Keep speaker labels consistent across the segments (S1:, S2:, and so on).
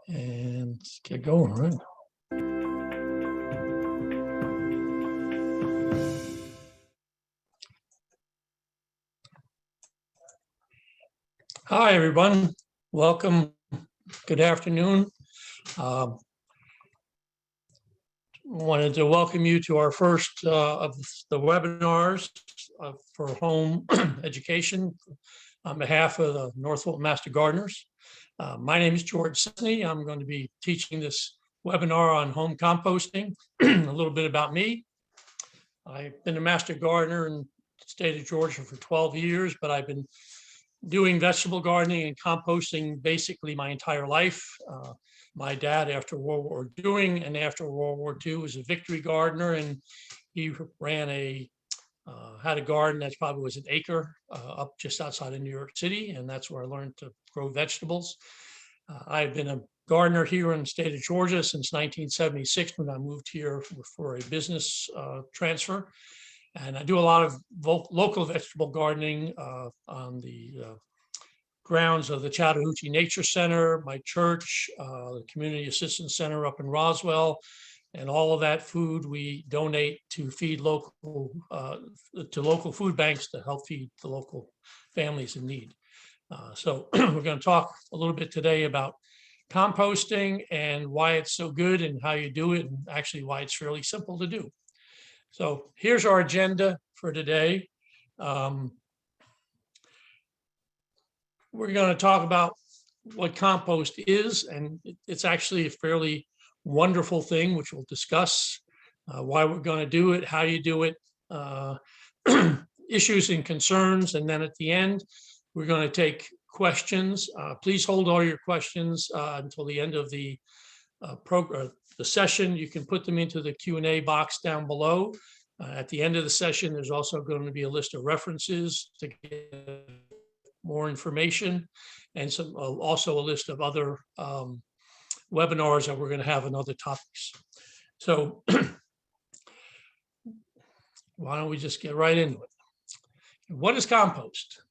S1: And let's get going, right? Hi, everyone. Welcome. Good afternoon. Wanted to welcome you to our first of the webinars for home education on behalf of the North Fulton Master Gardeners. My name is George Scesney. I'm going to be teaching this webinar on home composting. A little bit about me. I've been a master gardener in the state of Georgia for 12 years, but I've been doing vegetable gardening and composting basically my entire life. My dad, after World War II and after World War II, was a victory gardener, and he ran had a garden that probably was an acre up just outside of New York City, and that's where I learned to grow vegetables. I've been a gardener here in the state of Georgia since 1976 when I moved here for a business transfer. And I do a lot of local vegetable gardening on the grounds of the Chattahoochee Nature Center, my church, the Community Assistance Center up in Roswell, and all of that food we donate to feed local food banks to help feed the local families in need. So we're going to talk a little bit today about composting and why it's so good and how you do it, and actually why it's fairly simple to do. So here's our agenda for today. We're going to talk about what compost is, and it's actually a fairly wonderful thing, which we'll discuss, why we're going to do it, how you do it, issues and concerns, and then at the end, we're going to take questions. Please hold all your questions until the end of the session. You can put them into the Q&A box down below. At the end of the session, there's also going to be a list of references to get more information, and some also a list of other webinars that we're going to have on other topics. So why don't we just get right into it? What is compost?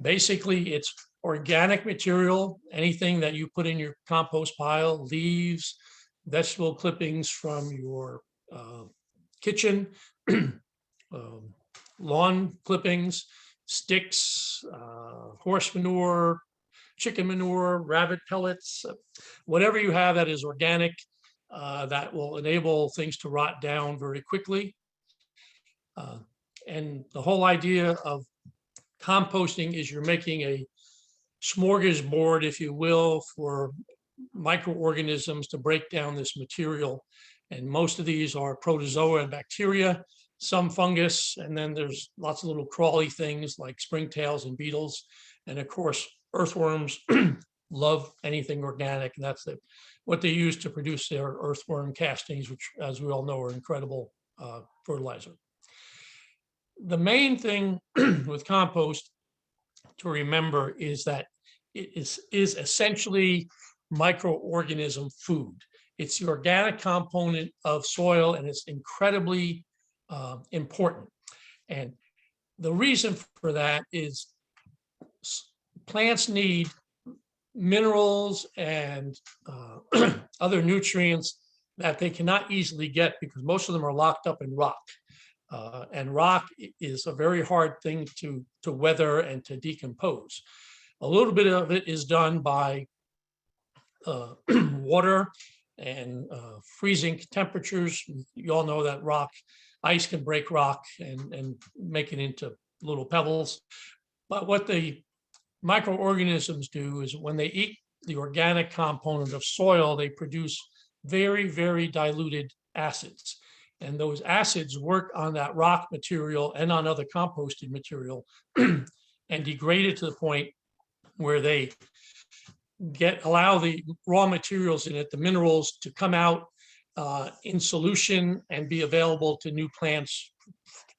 S1: Basically, it's organic material, anything that you put in your compost pile, leaves, vegetable clippings from your kitchen, lawn clippings, sticks, horse manure, chicken manure, rabbit pellets, whatever you have that is organic, that will enable things to rot down very quickly. And the whole idea of composting is you're making a smorgasbord, if you will, for microorganisms to break down this material. And most of these are protozoa and bacteria, some fungus, and then there's lots of little crawly things like springtails and beetles. And of course, earthworms love anything organic, and that's what they use to produce their earthworm castings, which, as we all know, are incredible fertilizer. The main thing with compost to remember is that it is essentially microorganism food. It's the organic component of soil, and it's incredibly important. And the reason for that is plants need minerals and other nutrients that they cannot easily get because most of them are locked up in rock. And rock is a very hard thing to weather and to decompose. A little bit of it is done by water and freezing temperatures. You all know that ice can break rock and make it into little pebbles. But what the microorganisms do is when they eat the organic component of soil, they produce very, very diluted acids. And those acids work on that rock material and on other composted material and degrade it to the point where they allow the raw materials in it, the minerals, to come out in solution and be available to new plants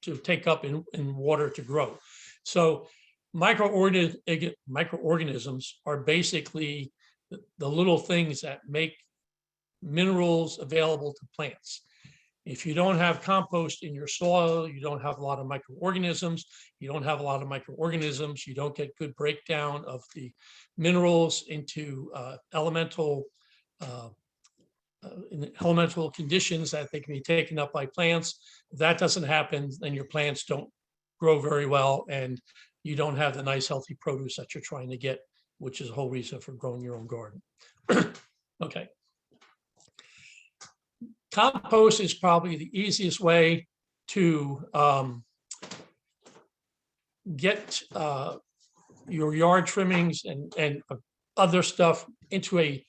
S1: to take up in water to grow. So microorganisms are basically the little things that make minerals available to plants. If you don't have compost in your soil, you don't have a lot of microorganisms. You don't have a lot of microorganisms, you don't get good breakdown of the minerals into elemental in elemental conditions that they can be taken up by plants. If that doesn't happen, then your plants don't grow very well, and you don't have the nice healthy produce that you're trying to get, which is the whole reason for growing your own garden. Okay. Compost is probably the easiest way to get your yard trimmings and other stuff into a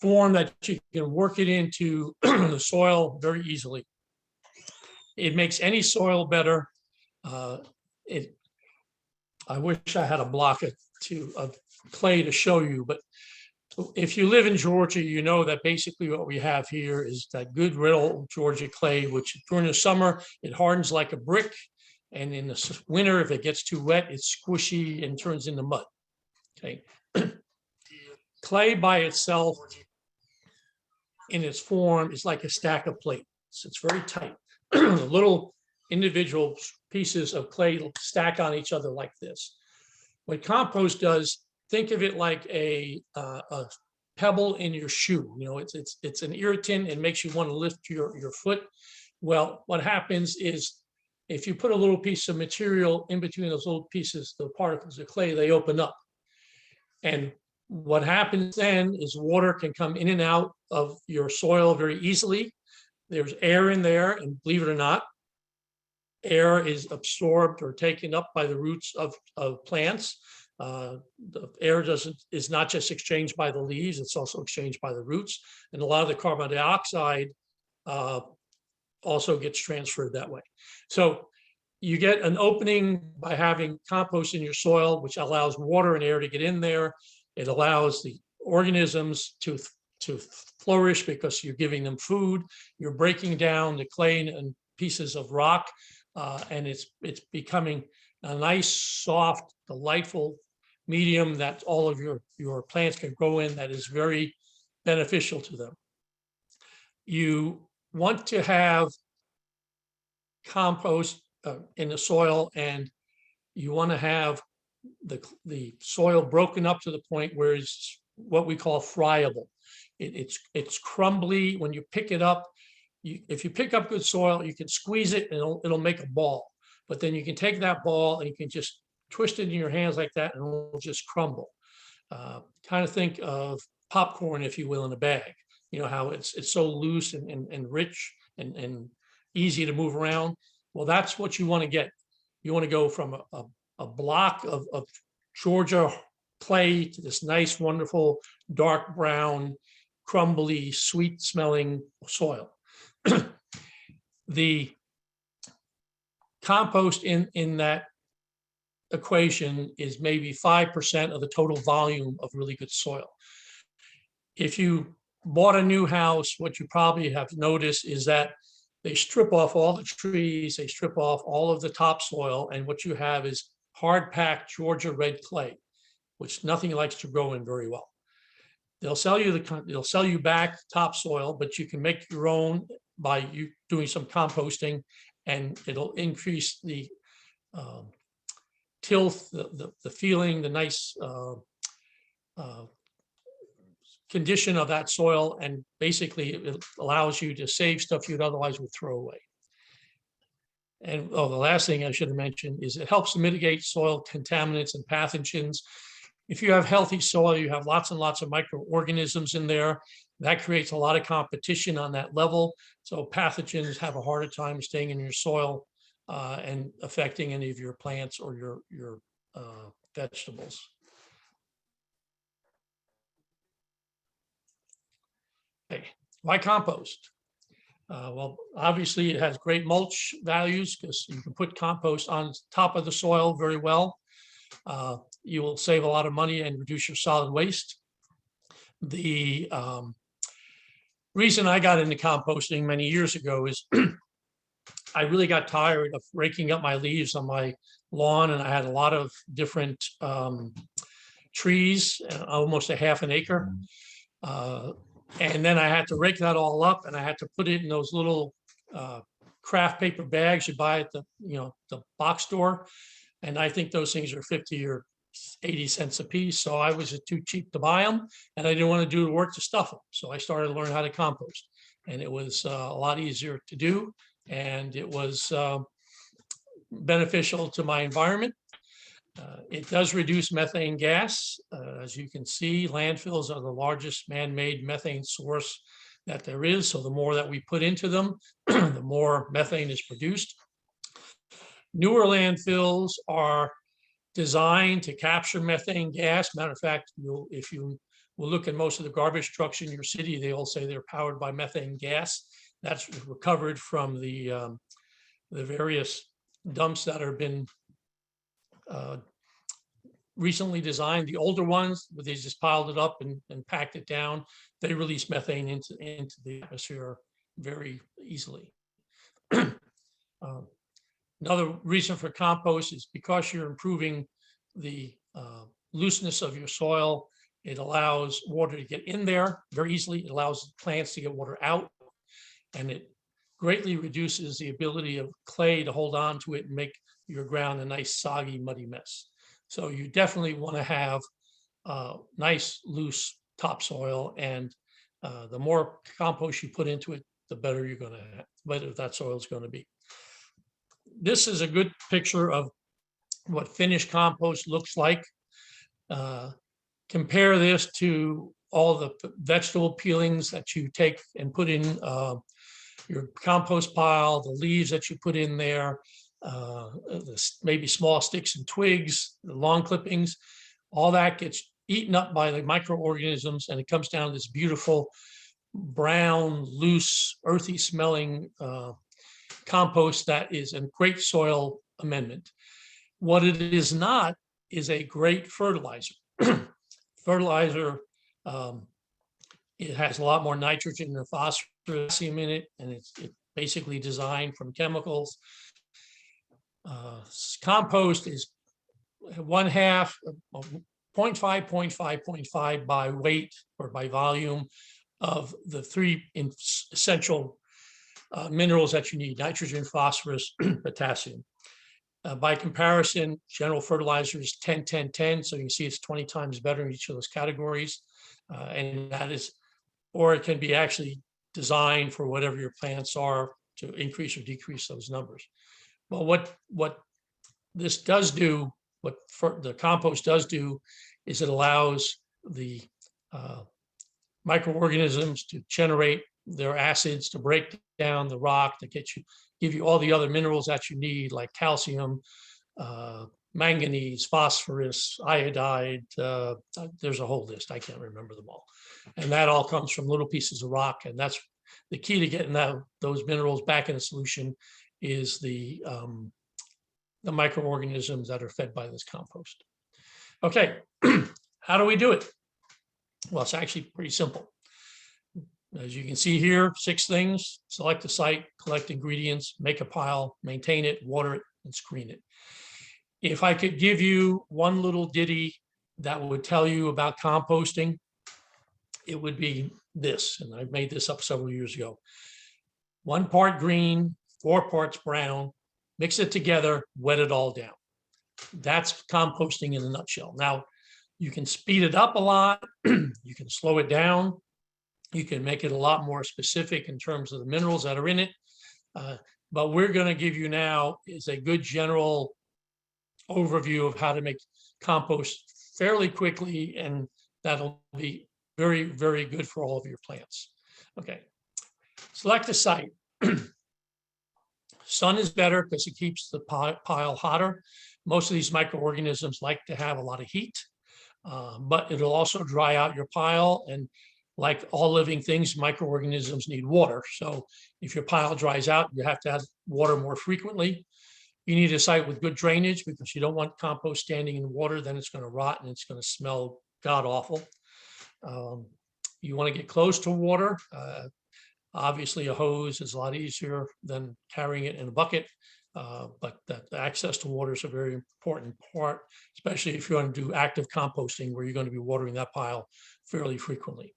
S1: form that you can work it into the soil very easily. It makes any soil better. I wish I had a block of clay to show you, but if you live in Georgia, you know that basically what we have here is that good real Georgia clay, which during the summer, it hardens like a brick. And in the winter, if it gets too wet, it's squishy and turns into mud. Okay. Clay by itself in its form is like a stack of plates. It's very tight. Little individual pieces of clay stack on each other like this. What compost does, think of it like a pebble in your shoe. You know, it's an irritant. It makes you want to lift your foot. Well, what happens is if you put a little piece of material in between those little pieces, the particles of clay, they open up. And what happens then is water can come in and out of your soil very easily. There's air in there, and believe it or not, air is absorbed or taken up by the roots of plants. The air is not just exchanged by the leaves, it's also exchanged by the roots. And a lot of the carbon dioxide also gets transferred that way. So you get an opening by having compost in your soil, which allows water and air to get in there. It allows the organisms to flourish because you're giving them food. You're breaking down the clay and pieces of rock, and it's becoming a nice, soft, delightful medium that all of your plants can grow in that is very beneficial to them. You want to have compost in the soil, and you want to have the soil broken up to the point where it's what we call friable. It's crumbly. When you pick it up, if you pick up good soil, you can squeeze it and it'll make a ball. But then you can take that ball and you can just twist it in your hands like that and it'll just crumble. Kind of think of popcorn, if you will, in a bag. You know how it's so loose and rich and easy to move around. Well, that's what you want to get. You want to go from a block of Georgia clay to this nice, wonderful, dark brown, crumbly, sweet smelling soil. The compost in that equation is maybe 5% of the total volume of really good soil. If you bought a new house, what you probably have noticed is that they strip off all the trees, they strip off all of the topsoil, and what you have is hard packed Georgia red clay, which nothing likes to grow in very well. They'll sell you back topsoil, but you can make your own by you doing some composting, and it'll increase the tilth, the feeling, the nice condition of that soil, and basically it allows you to save stuff you'd otherwise would throw away. And the last thing I should have mentioned is it helps to mitigate soil contaminants and pathogens. If you have healthy soil, you have lots and lots of microorganisms in there. That creates a lot of competition on that level. So pathogens have a harder time staying in your soil and affecting any of your plants or your vegetables. Okay. Why compost? Well, obviously it has great mulch values because you can put compost on top of the soil very well. You will save a lot of money and reduce your solid waste. The reason I got into composting many years ago is I really got tired of raking up my leaves on my lawn, and I had a lot of different trees, almost a half an acre. And then I had to rake that all up and I had to put it in those little craft paper bags you buy at the, the box store. And I think those things are 50 or 80 cents a piece. So I was too cheap to buy them and I didn't want to do the work to stuff them. So I started to learn how to compost and it was a lot easier to do. And it was beneficial to my environment. It does reduce methane gas. As you can see, landfills are the largest man-made methane source that there is. So the more that we put into them, the more methane is produced. Newer landfills are designed to capture methane gas. Matter of fact, if you will look at most of the garbage trucks in your city, they all say they're powered by methane gas. That's recovered from the various dumps that have been recently designed. The older ones, where they just piled it up and packed it down, they release methane into the atmosphere very easily. Another reason for compost is because you're improving the looseness of your soil. It allows water to get in there very easily. It allows plants to get water out, and it greatly reduces the ability of clay to hold on to it and make your ground a nice soggy, muddy mess. So you definitely want to have nice, loose topsoil, and the more compost you put into it, the better you're going to have, better that soil is going to be. This is a good picture of what finished compost looks like. Compare this to all the vegetable peelings that you take and put in your compost pile, the leaves that you put in there, maybe small sticks and twigs, the lawn clippings, all that gets eaten up by the microorganisms, and it comes down to this beautiful brown, loose, earthy smelling compost that is a great soil amendment. What it is not is a great fertilizer. Fertilizer, it has a lot more nitrogen and phosphorus in it, and it's basically designed from chemicals. Compost is 1/2, 0.5, 0.5, 0.5 by weight or by volume of the 3 essential minerals that you need: nitrogen, phosphorus, potassium. By comparison, general fertilizer is 10, 10, 10. So you can see it's 20 times better in each of those categories. And that is, or it can be actually designed for whatever your plants are to increase or decrease those numbers. Well, what this does do, what the compost does do, is it allows the microorganisms to generate their acids, to break down the rock, to give you all the other minerals that you need, like calcium, manganese, phosphorus, iodide. There's a whole list. I can't remember them all. And that all comes from little pieces of rock. And that's the key to getting those minerals back in a solution, is the microorganisms that are fed by this compost. Okay, how do we do it? Well, it's actually pretty simple. As you can see here, 6 things: select a site, collect ingredients, make a pile, maintain it, water it, and screen it. If I could give you one little ditty that would tell you about composting, it would be this, and I made this up several years ago. 1 part green, 4 parts brown, mix it together, wet it all down. That's composting in a nutshell. Now, you can speed it up a lot, you can slow it down, you can make it a lot more specific in terms of the minerals that are in it. But we're going to give you now is a good general overview of how to make compost fairly quickly, and that'll be very, very good for all of your plants. Okay, select a site. Sun is better because it keeps the pile hotter. Most of these microorganisms like to have a lot of heat, but it'll also dry out your pile. And like all living things, microorganisms need water. So if your pile dries out, you have to add water more frequently. You need a site with good drainage, because you don't want compost standing in water, then it's going to rot and it's going to smell god awful. You want to get close to water. Obviously, a hose is a lot easier than carrying it in a bucket, but the access to water is a very important part, especially if you're going to do active composting, where you're going to be watering that pile fairly frequently.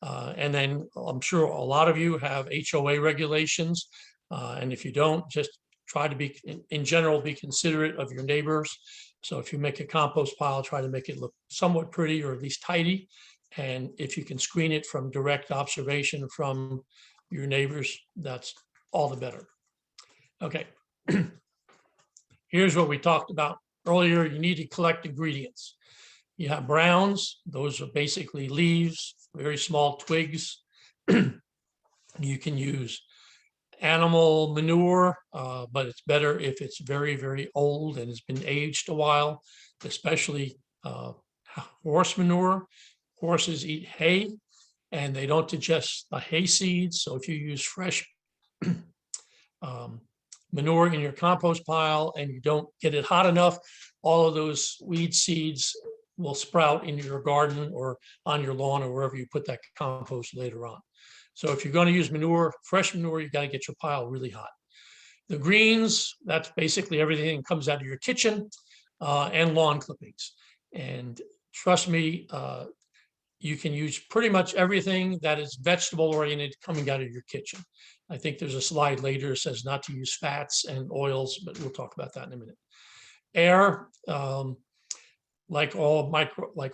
S1: And then I'm sure a lot of you have HOA regulations. And if you don't, just try to be, in general, be considerate of your neighbors. So if you make a compost pile, try to make it look somewhat pretty or at least tidy. And if you can screen it from direct observation from your neighbors, that's all the better. Okay. Here's what we talked about earlier. You need to collect ingredients. You have browns. Those are basically leaves, very small twigs. You can use animal manure, but it's better if it's very, very old and has been aged a while, especially horse manure. Horses eat hay and they don't digest the hay seeds. So if you use fresh manure in your compost pile and you don't get it hot enough, all of those weed seeds will sprout in your garden or on your lawn or wherever you put that compost later on. So if you're going to use manure, fresh manure, you got to get your pile really hot. The greens, that's basically everything that comes out of your kitchen and lawn clippings. And trust me, you can use pretty much everything that is vegetable oriented coming out of your kitchen. I think there's a slide later that says not to use fats and oils, but we'll talk about that in a minute. Air, like all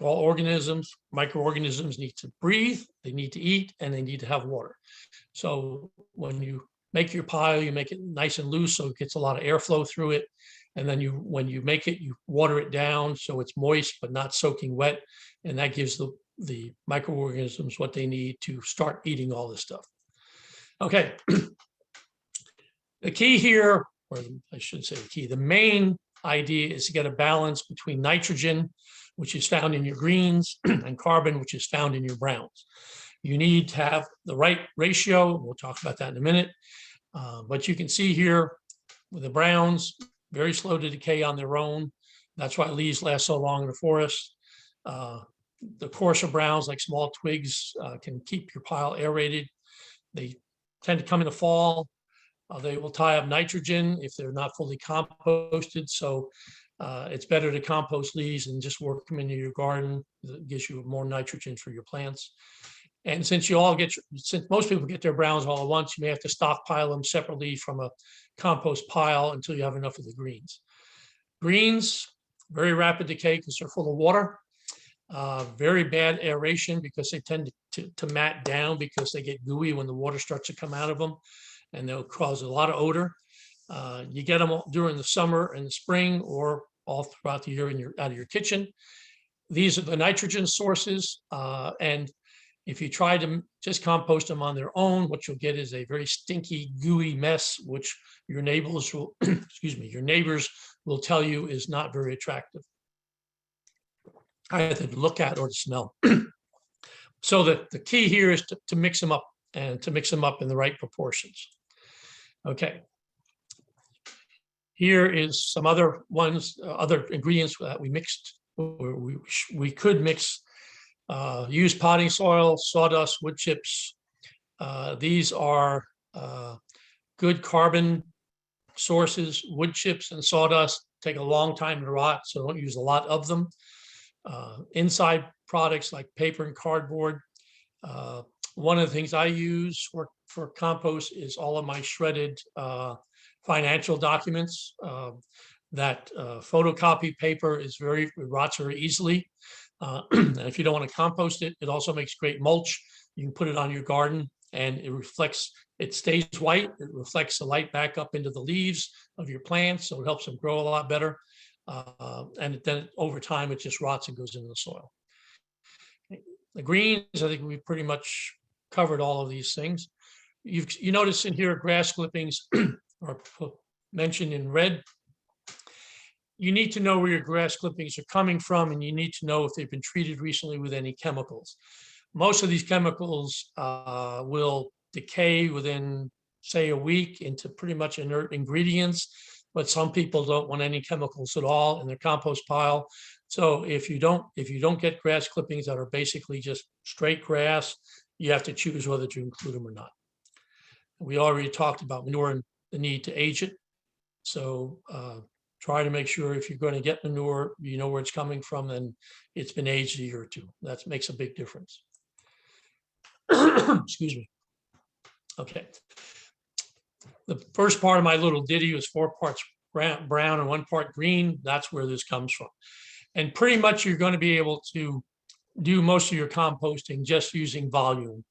S1: organisms, microorganisms need to breathe, they need to eat, and they need to have water. So when you make your pile, you make it nice and loose so it gets a lot of airflow through it. And then when you make it, you water it down so it's moist but not soaking wet. And that gives the microorganisms what they need to start eating all this stuff. Okay. The key here, or I should say the key, the main idea is to get a balance between nitrogen, which is found in your greens, and carbon, which is found in your browns. You need to have the right ratio. We'll talk about that in a minute. But you can see here with the browns, very slow to decay on their own. That's why leaves last so long in the forest. The coarser browns, like small twigs, can keep your pile aerated. They tend to come in the fall. They will tie up nitrogen if they're not fully composted. So it's better to compost leaves and just work them into your garden. It gives you more nitrogen for your plants. And since most people get their browns all at once, you may have to stockpile them separately from a compost pile until you have enough of the greens. Greens, very rapid decay because they're full of water. Very bad aeration because they tend to mat down because they get gooey when the water starts to come out of them, and they'll cause a lot of odor. You get them during the summer and the spring or all throughout the year out of your kitchen. These are the nitrogen sources, and if you try to just compost them on their own, what you'll get is a very stinky, gooey mess, which your neighbors will, your neighbors will tell you is not very attractive either to look at or to smell. So the key here is to mix them up and to mix them up in the right proportions. Okay. Here is some other ones, other ingredients that we mixed, or we could mix. Use potting soil, sawdust, wood chips. These are good carbon sources. Wood chips and sawdust take a long time to rot, so don't use a lot of them. Inside products like paper and cardboard. One of the things I use for compost is all of my shredded financial documents. That photocopy paper is it rots very easily. And if you don't want to compost it, it also makes great mulch. You can put it on your garden and it stays white. It reflects the light back up into the leaves of your plants, so it helps them grow a lot better. And then over time, it just rots and goes into the soil. The greens, I think we pretty much covered all of these things. You notice in here, grass clippings are mentioned in red. You need to know where your grass clippings are coming from, and you need to know if they've been treated recently with any chemicals. Most of these chemicals will decay within, say, a week into pretty much inert ingredients, but some people don't want any chemicals at all in their compost pile. So if you don't get grass clippings that are basically just straight grass, you have to choose whether to include them or not. We already talked about manure and the need to age it. So try to make sure if you're going to get manure, you know where it's coming from and it's been aged a year or two. That makes a big difference. Excuse me. Okay. The first part of my little ditty was 4 parts brown and 1 part green. That's where this comes from. And pretty much you're going to be able to do most of your composting just using volume.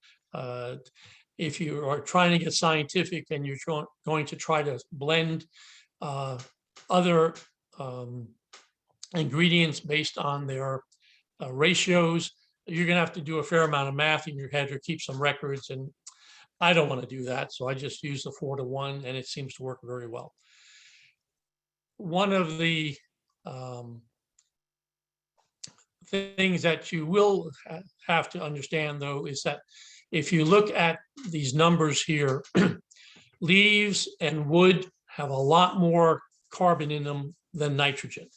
S1: If you are trying to get scientific and you're going to try to blend other ingredients based on their ratios, you're going to have to do a fair amount of math in your head or keep some records. And I don't want to do that. So I just use the 4-to-1 and it seems to work very well. One of the things that you will have to understand, though, is that if you look at these numbers here, leaves and wood have a lot more carbon in them than nitrogen.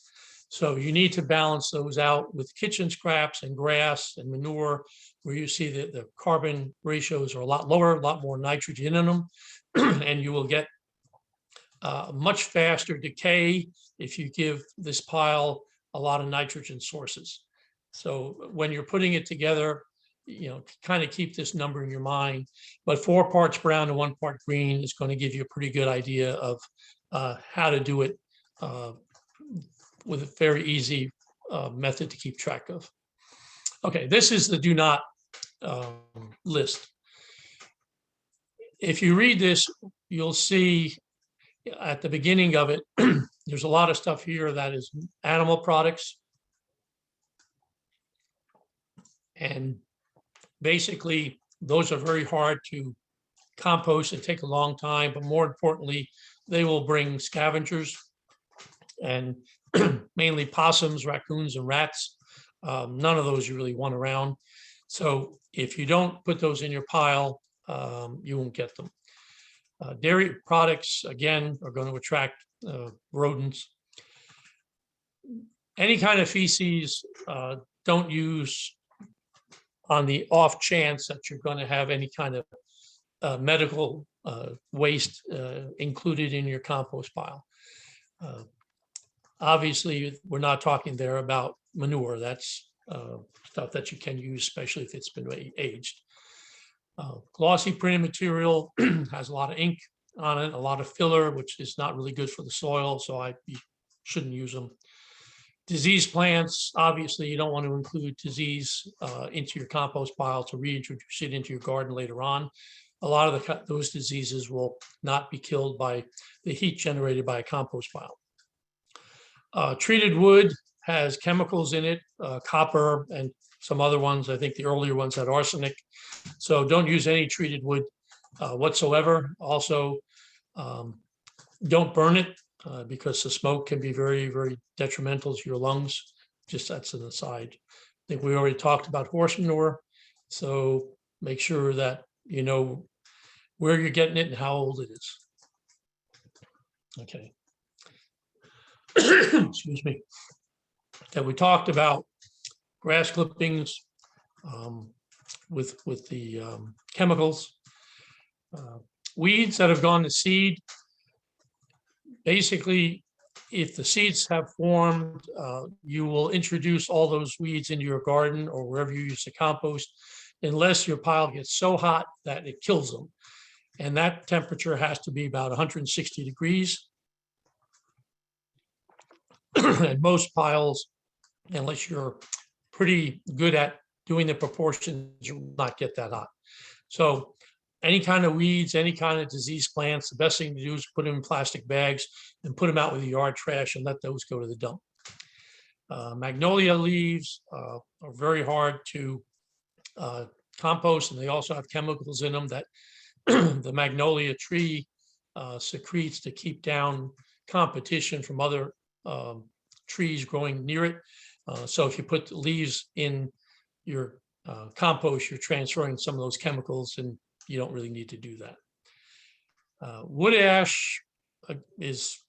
S1: So you need to balance those out with kitchen scraps and grass and manure, where you see that the carbon ratios are a lot lower, a lot more nitrogen in them, and you will get much faster decay if you give this pile a lot of nitrogen sources. So when you're putting it together, you know, kind of keep this number in your mind, but 4 parts brown and 1 part green is going to give you a pretty good idea of how to do it with a very easy method to keep track of. Okay, this is the do not list. If you read this, you'll see at the beginning of it, there's a lot of stuff here that is animal products. And basically, those are very hard to compost and take a long time, but more importantly, they will bring scavengers and mainly possums, raccoons, and rats. None of those you really want around. So if you don't put those in your pile, you won't get them. Dairy products, again, are going to attract rodents. Any kind of feces, don't use on the off chance that you're going to have any kind of medical waste included in your compost pile. Obviously, we're not talking there about manure. That's stuff that you can use, especially if it's been aged. Glossy printed material has a lot of ink on it, a lot of filler, which is not really good for the soil, so you shouldn't use them. Disease plants, obviously, you don't want to include disease into your compost pile to reintroduce it into your garden later on. A lot of those diseases will not be killed by the heat generated by a compost pile. Treated wood has chemicals in it, copper and some other ones. I think the earlier ones had arsenic. So don't use any treated wood whatsoever. Also, don't burn it because the smoke can be very, very detrimental to your lungs. Just that's an aside. I think we already talked about horse manure. So make sure that you know where you're getting it and how old it is. Okay. Excuse me. That we talked about grass clippings with the chemicals. Weeds that have gone to seed. Basically, if the seeds have formed, you will introduce all those weeds into your garden or wherever you use the compost, unless your pile gets so hot that it kills them. And that temperature has to be about 160 degrees. And most piles, unless you're pretty good at doing the proportions, you will not get that hot. So any kind of weeds, any kind of disease plants, the best thing to do is put them in plastic bags and put them out with the yard trash and let those go to the dump. Magnolia leaves are very hard to compost, and they also have chemicals in them that the magnolia tree secretes to keep down competition from other trees growing near it. So if you put the leaves in your compost, you're transferring some of those chemicals, and you don't really need to do that. Wood ash it's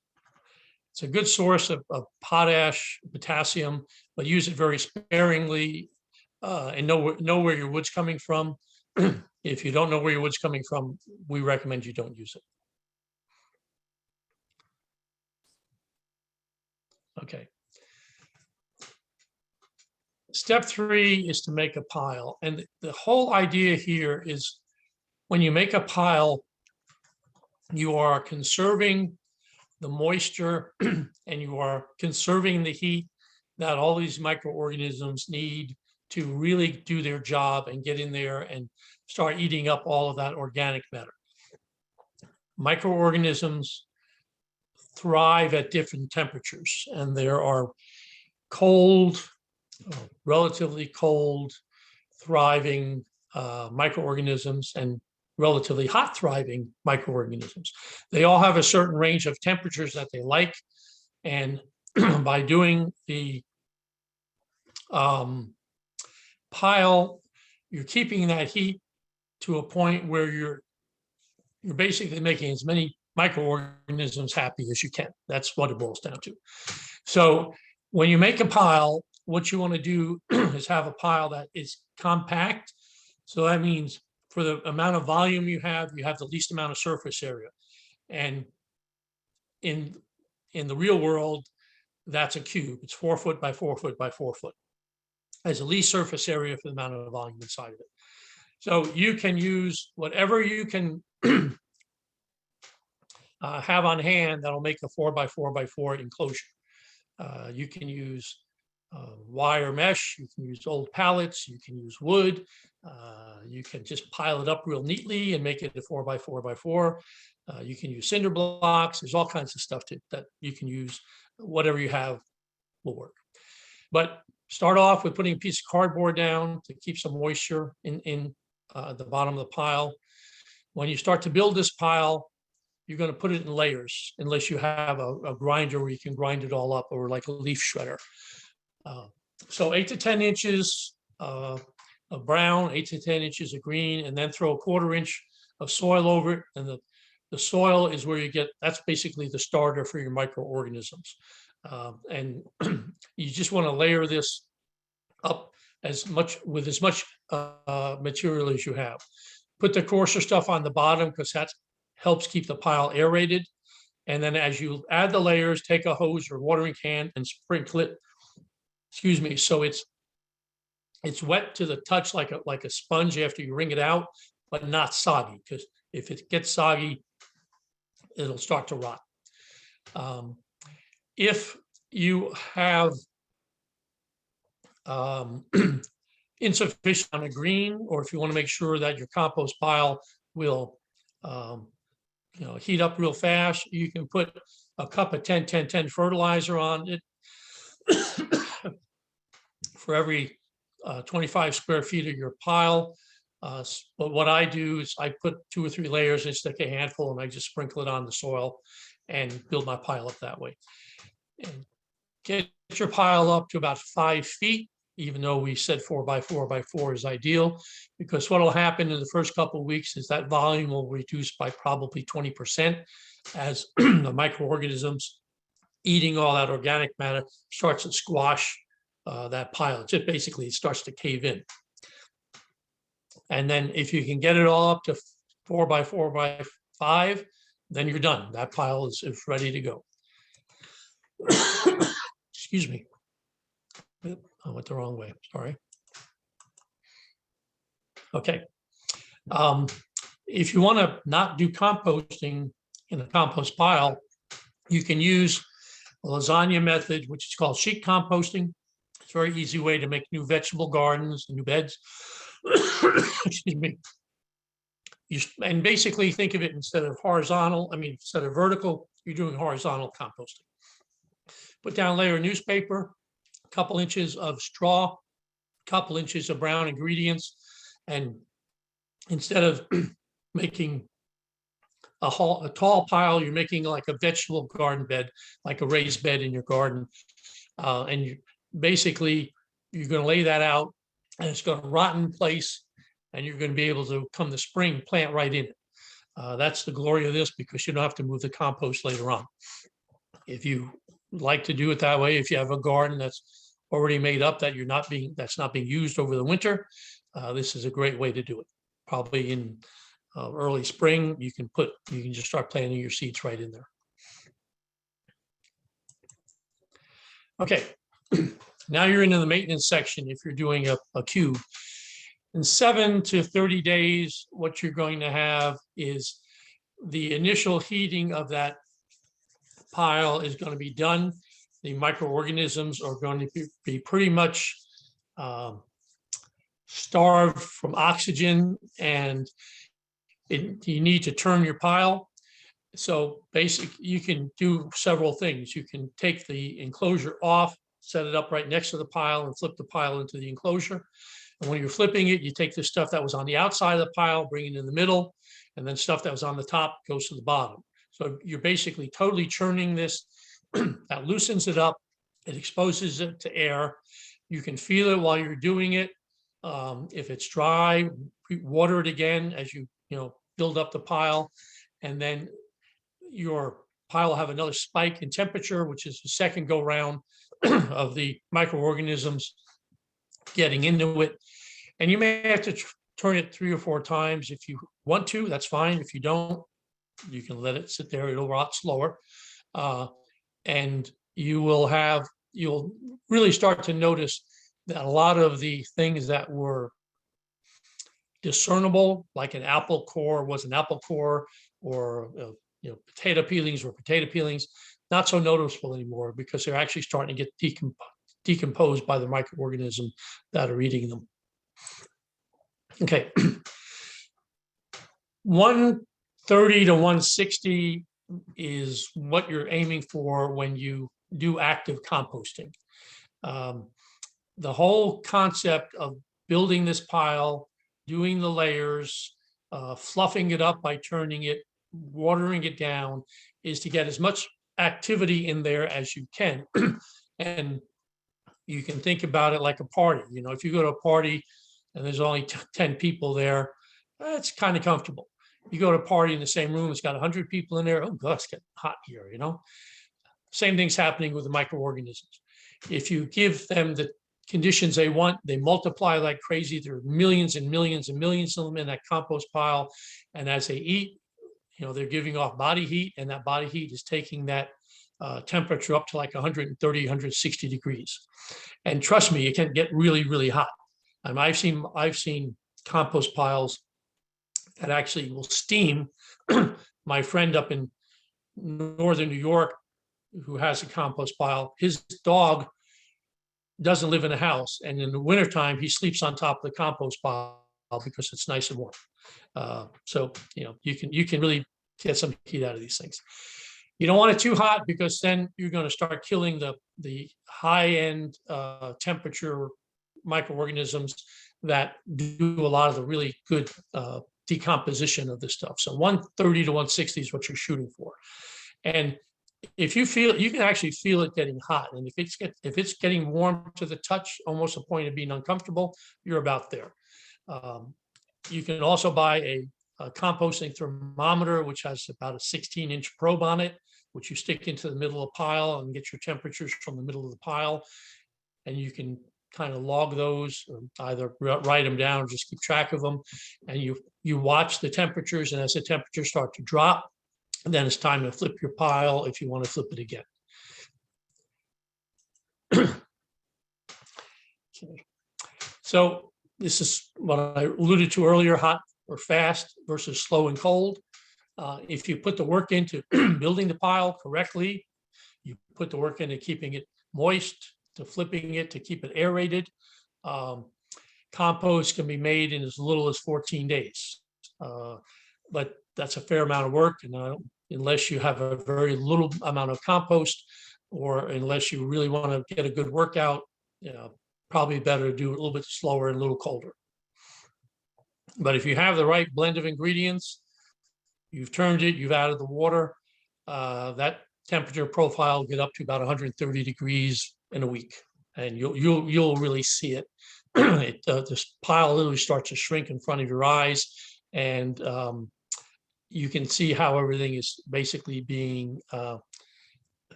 S1: a good source of potash, potassium, but use it very sparingly and know where your wood's coming from. If you don't know where your wood's coming from, we recommend you don't use it. Okay. Step 3 is to make a pile. And the whole idea here is when you make a pile, you are conserving the moisture and you are conserving the heat that all these microorganisms need to really do their job and get in there and start eating up all of that organic matter. Microorganisms thrive at different temperatures, and there are cold, relatively cold, thriving microorganisms and relatively hot thriving microorganisms. They all have a certain range of temperatures that they like. And by doing the pile, you're keeping that heat to a point where you're basically making as many microorganisms happy as you can. That's what it boils down to. So when you make a pile, what you want to do is have a pile that is compact. So that means for the amount of volume you have the least amount of surface area. And in the real world, that's a cube. It's 4 foot by 4 foot by 4 foot. Has the least surface area for the amount of volume inside of it. So you can use whatever you can have on hand that'll make a 4 by 4 by 4 enclosure. You can use wire mesh, you can use old pallets, you can use wood, you can just pile it up real neatly and make it a 4 by 4 by 4. You can use cinder blocks. There's all kinds of stuff that you can use. Whatever you have will work. But start off with putting a piece of cardboard down to keep some moisture in the bottom of the pile. When you start to build this pile, you're going to put it in layers, unless you have a grinder where you can grind it all up, or like a leaf shredder. So 8 to 10 inches of brown, 8 to 10 inches of green, and then throw a 1/4 inch of soil over it. And the soil is where you get, that's basically the starter for your microorganisms. And you just want to layer this up with as much material as you have. Put the coarser stuff on the bottom because that helps keep the pile aerated. And then as you add the layers, take a hose or watering can and sprinkle it, so it's wet to the touch like a sponge after you wring it out, but not soggy, because if it gets soggy, it'll start to rot. If you have insufficient on a green, or if you want to make sure that your compost pile will heat up real fast, you can put a cup of 10-10-10 fertilizer on it for every 25 square feet of your pile. But what I do is I put 2 or 3 layers and stick a handful, and I just sprinkle it on the soil and build my pile up that way. And get your pile up to about 5 feet, even though we said 4 by 4 by 4 is ideal, because what will happen in the first couple of weeks is that volume will reduce by probably 20% as the microorganisms eating all that organic matter starts to squash that pile. It just basically starts to cave in. And then if you can get it all up to 4 by 4 by 5, then you're done. That pile is ready to go. Excuse me. I went the wrong way, sorry. Okay. If you want to not do composting in a compost pile, you can use a lasagna method, which is called sheet composting. It's a very easy way to make new vegetable gardens, new beds. Excuse me. And basically think of it instead of vertical, you're doing horizontal composting. Put down a layer of newspaper, a couple inches of straw, a couple inches of brown ingredients, and instead of making a tall pile, you're making like a vegetable garden bed, like a raised bed in your garden. And you're going to lay that out, and it's going to rot in place, and you're going to be able to, come the spring, plant right in it. That's the glory of this, because you don't have to move the compost later on. If you like to do it that way, if you have a garden that's already made up that's not being used over the winter, this is a great way to do it. Probably in early spring, you can just start planting your seeds right in there. Okay. Now you're into the maintenance section if you're doing a cube. In 7 to 30 days, what you're going to have is the initial heating of that pile is going to be done. The microorganisms are going to be pretty much starved from oxygen, and you need to turn your pile. So basically, you can do several things. You can take the enclosure off, set it up right next to the pile, and flip the pile into the enclosure. And when you're flipping it, you take the stuff that was on the outside of the pile, bring it in the middle, and then stuff that was on the top goes to the bottom. So you're basically totally churning this. That loosens it up. It exposes it to air. You can feel it while you're doing it. If it's dry, water it again as you build up the pile, and then your pile will have another spike in temperature, which is the second go round of the microorganisms getting into it. And you may have to turn it 3 or 4 times if you want to. That's fine. If you don't, you can let it sit there. It'll rot slower, and you'll really start to notice that a lot of the things that were discernible, like an apple core was an apple core, or potato peelings were potato peelings, not so noticeable anymore because they're actually starting to get decomposed by the microorganism that are eating them. Okay. 130 to 160 is what you're aiming for when you do active composting. The whole concept of building this pile, doing the layers, fluffing it up by turning it, watering it down, is to get as much activity in there as you can. And you can think about it like a party. If you go to a party and there's only 10 people there, it's kind of comfortable. You go to a party in the same room, it's got 100 people in there. Oh, God, it's getting hot here, Same thing's happening with the microorganisms. If you give them the conditions they want, they multiply like crazy. There are millions and millions and millions of them in that compost pile. And as they eat, they're giving off body heat, and that body heat is taking that temperature up to like 130, 160 degrees. And trust me, it can get really, really hot. I've seen compost piles that actually will steam. My friend up in northern New York, who has a compost pile, his dog doesn't live in a house, and in the wintertime he sleeps on top of the compost pile because it's nice and warm. So you can really get some heat out of these things. You don't want it too hot because then you're going to start killing the high-end temperature microorganisms that do a lot of the really good decomposition of this stuff. So 130 to 160 is what you're shooting for. And if you feel, you can actually feel it getting hot. And if it's getting warm to the touch, almost a point of being uncomfortable, you're about there. You can also buy a composting thermometer, which has about a 16-inch probe on it, which you stick into the middle of the pile and get your temperatures from the middle of the pile. And you can kind of log those, either write them down or just keep track of them. And you watch the temperatures, and as the temperatures start to drop, then it's time to flip your pile if you want to flip it again. Okay. So this is what I alluded to earlier, hot or fast versus slow and cold. If you put the work into building the pile correctly, you put the work into keeping it moist, to flipping it to keep it aerated, compost can be made in as little as 14 days. But that's a fair amount of work, and unless you have a very little amount of compost, or unless you really want to get a good workout, probably better to do it a little bit slower and a little colder. But if you have the right blend of ingredients, you've turned it, you've added the water, that temperature profile will get up to about 130 degrees in a week, and you'll really see it. This pile literally starts to shrink in front of your eyes, and you can see how everything is basically being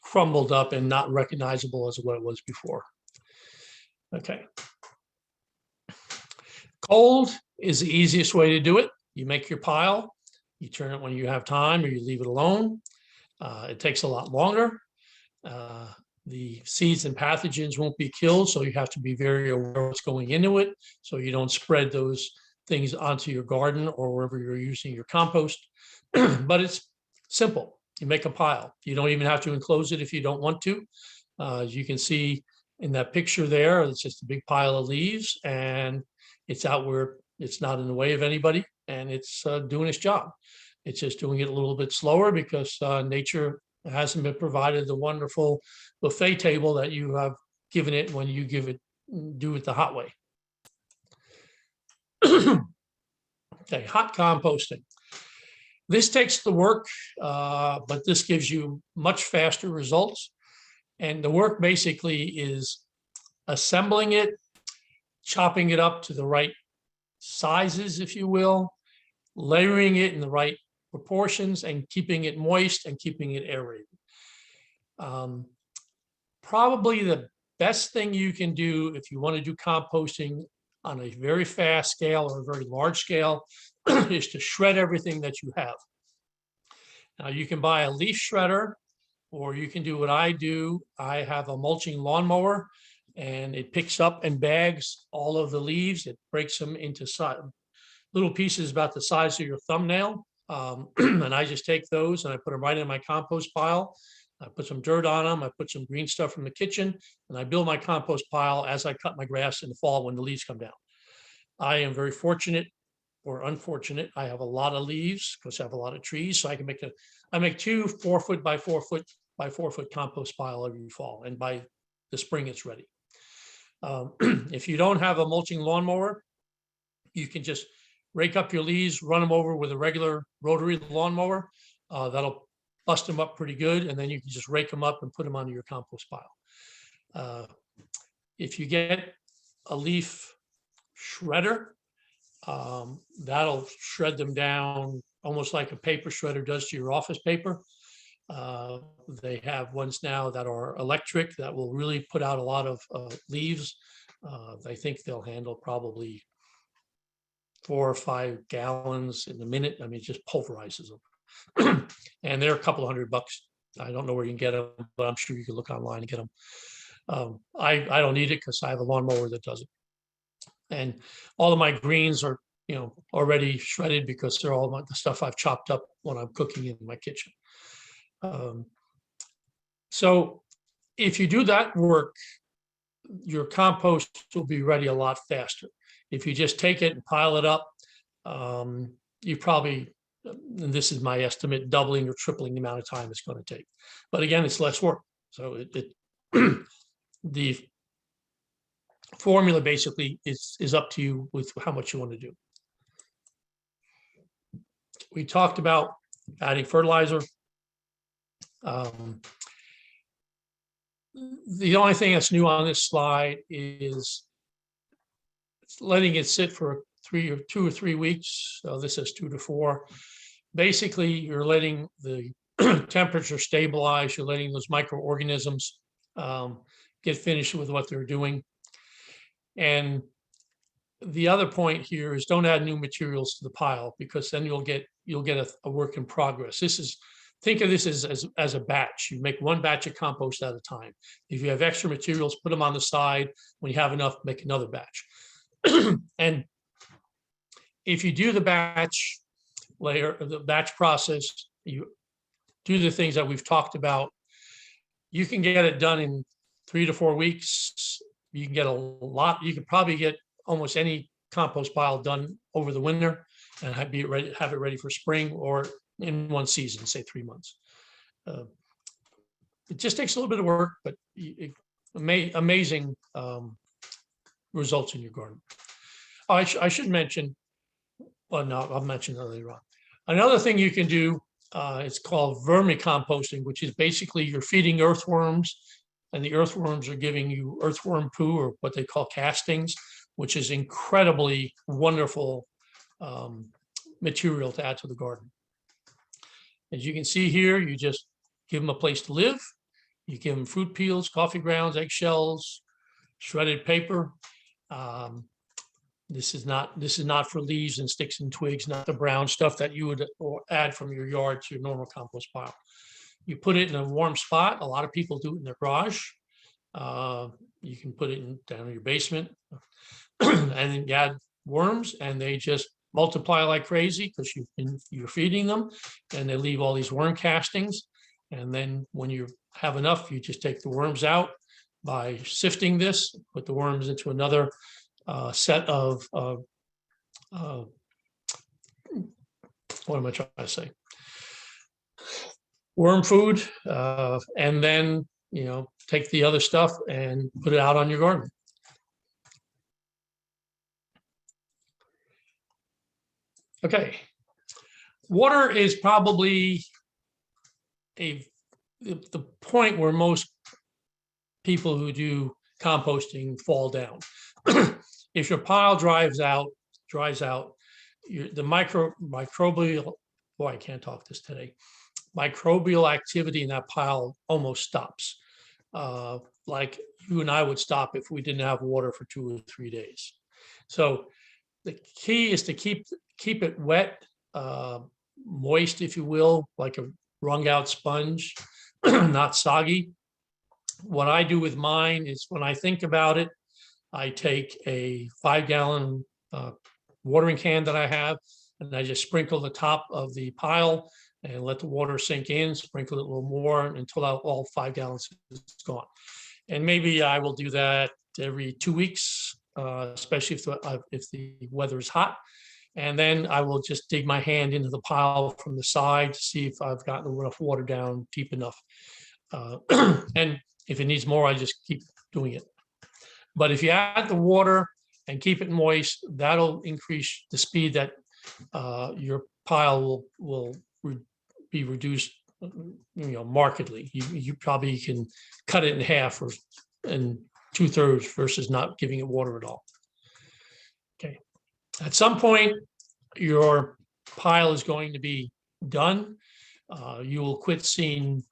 S1: crumbled up and not recognizable as what it was before. Okay. Cold is the easiest way to do it. You make your pile, you turn it when you have time, or you leave it alone. It takes a lot longer. The seeds and pathogens won't be killed, so you have to be very aware of what's going into it, so you don't spread those things onto your garden or wherever you're using your compost. But it's simple. You make a pile. You don't even have to enclose it if you don't want to. As you can see in that picture there, it's just a big pile of leaves, and it's out where it's not in the way of anybody, and it's doing its job. It's just doing it a little bit slower because nature hasn't been provided the wonderful buffet table that you have given it when you do it the hot way. Okay, hot composting. This takes the work, but this gives you much faster results. And the work basically is assembling it, chopping it up to the right sizes, if you will, layering it in the right proportions, and keeping it moist and keeping it aerated. Probably the best thing you can do if you want to do composting on a very fast scale or a very large scale is to shred everything that you have. Now you can buy a leaf shredder, or you can do what I do. I have a mulching lawnmower, and it picks up and bags all of the leaves. It breaks them into little pieces about the size of your thumbnail. And I just take those and I put them right in my compost pile. I put some dirt on them. I put some green stuff from the kitchen, and I build my compost pile as I cut my grass in the fall when the leaves come down. I am very fortunate or unfortunate. I have a lot of leaves because I have a lot of trees, so I can make two 4 foot by 4 foot by 4 foot compost pile every fall, and by the spring it's ready. If you don't have a mulching lawnmower, you can just rake up your leaves, run them over with a regular rotary lawnmower. That'll bust them up pretty good, and then you can just rake them up and put them onto your compost pile. If you get a leaf shredder, that'll shred them down almost like a paper shredder does to your office paper. They have ones now that are electric that will really put out a lot of leaves. I think they'll handle probably 4 or 5 gallons in a minute. I mean, it just pulverizes them. And they're a couple of $100. I don't know where you can get them, but I'm sure you can look online and get them. I don't need it because I have a lawnmower that does it. And all of my greens are, already shredded because they're all the stuff I've chopped up when I'm cooking in my kitchen. So if you do that work, your compost will be ready a lot faster. If you just take it and pile it up, you probably, and this is my estimate, doubling or tripling the amount of time it's going to take. But again, it's less work. So the formula basically is up to you with how much you want to do. We talked about adding fertilizer. The only thing that's new on this slide is letting it sit for 2 or 3 weeks. So this says 2 to 4. Basically, you're letting the temperature stabilize. You're letting those microorganisms get finished with what they're doing. And the other point here is don't add new materials to the pile, because then you'll get a work in progress. Think of this as a batch. You make one batch of compost at a time. If you have extra materials, put them on the side. When you have enough, make another batch. And if you do the batch process, you do the things that we've talked about, you can get it done in 3 to 4 weeks. You can get a lot. You can probably get almost any compost pile done over the winter and have it ready for spring, or in one season, say 3 months. It just takes a little bit of work, but amazing results in your garden. I should mention, well, no, I'll mention that later on. Another thing you can do, it's called vermicomposting, which is basically you're feeding earthworms, and the earthworms are giving you earthworm poo, or what they call castings, which is incredibly wonderful material to add to the garden. As you can see here, you just give them a place to live. You give them fruit peels, coffee grounds, eggshells, shredded paper. This is not for leaves and sticks and twigs, not the brown stuff that you would add from your yard to your normal compost pile. You put it in a warm spot. A lot of people do it in their garage. You can put it down in your basement, and then you add worms, and they just multiply like crazy because you're feeding them, and they leave all these worm castings. And then when you have enough, you just take the worms out by sifting this, put the worms into another set of what am I trying to say? Worm food, and then take the other stuff and put it out on your garden. Okay, water is probably the point where most people who do composting fall down. If your pile dries out, the microbial, boy, I can't talk this today. Microbial activity in that pile almost stops. Like you and I would stop if we didn't have water for 2 or 3 days. So the key is to keep it wet, moist, if you will, like a wrung out sponge, not soggy. What I do with mine is, when I think about it, I take a 5-gallon watering can that I have, and I just sprinkle the top of the pile and let the water sink in, sprinkle it a little more until all 5 gallons is gone. And maybe I will do that every 2 weeks, especially if the weather is hot. And then I will just dig my hand into the pile from the side to see if I've gotten enough water down deep enough. And if it needs more, I just keep doing it. But if you add the water and keep it moist, that'll increase the speed that your pile will be reduced, markedly. You probably can cut it in half or in 2/3 versus not giving it water at all. Okay. At some point, your pile is going to be done. You will quit seeing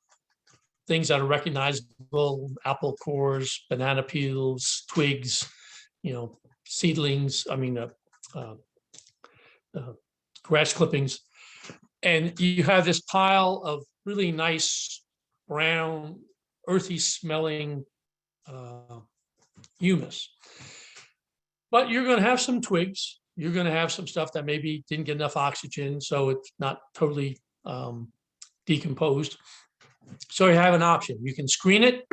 S1: things that are recognizable: apple cores, banana peels, twigs, seedlings, grass clippings. And you have this pile of really nice, brown, earthy smelling humus. But you're going to have some twigs. You're going to have some stuff that maybe didn't get enough oxygen, so it's not totally decomposed. So you have an option. You can screen it,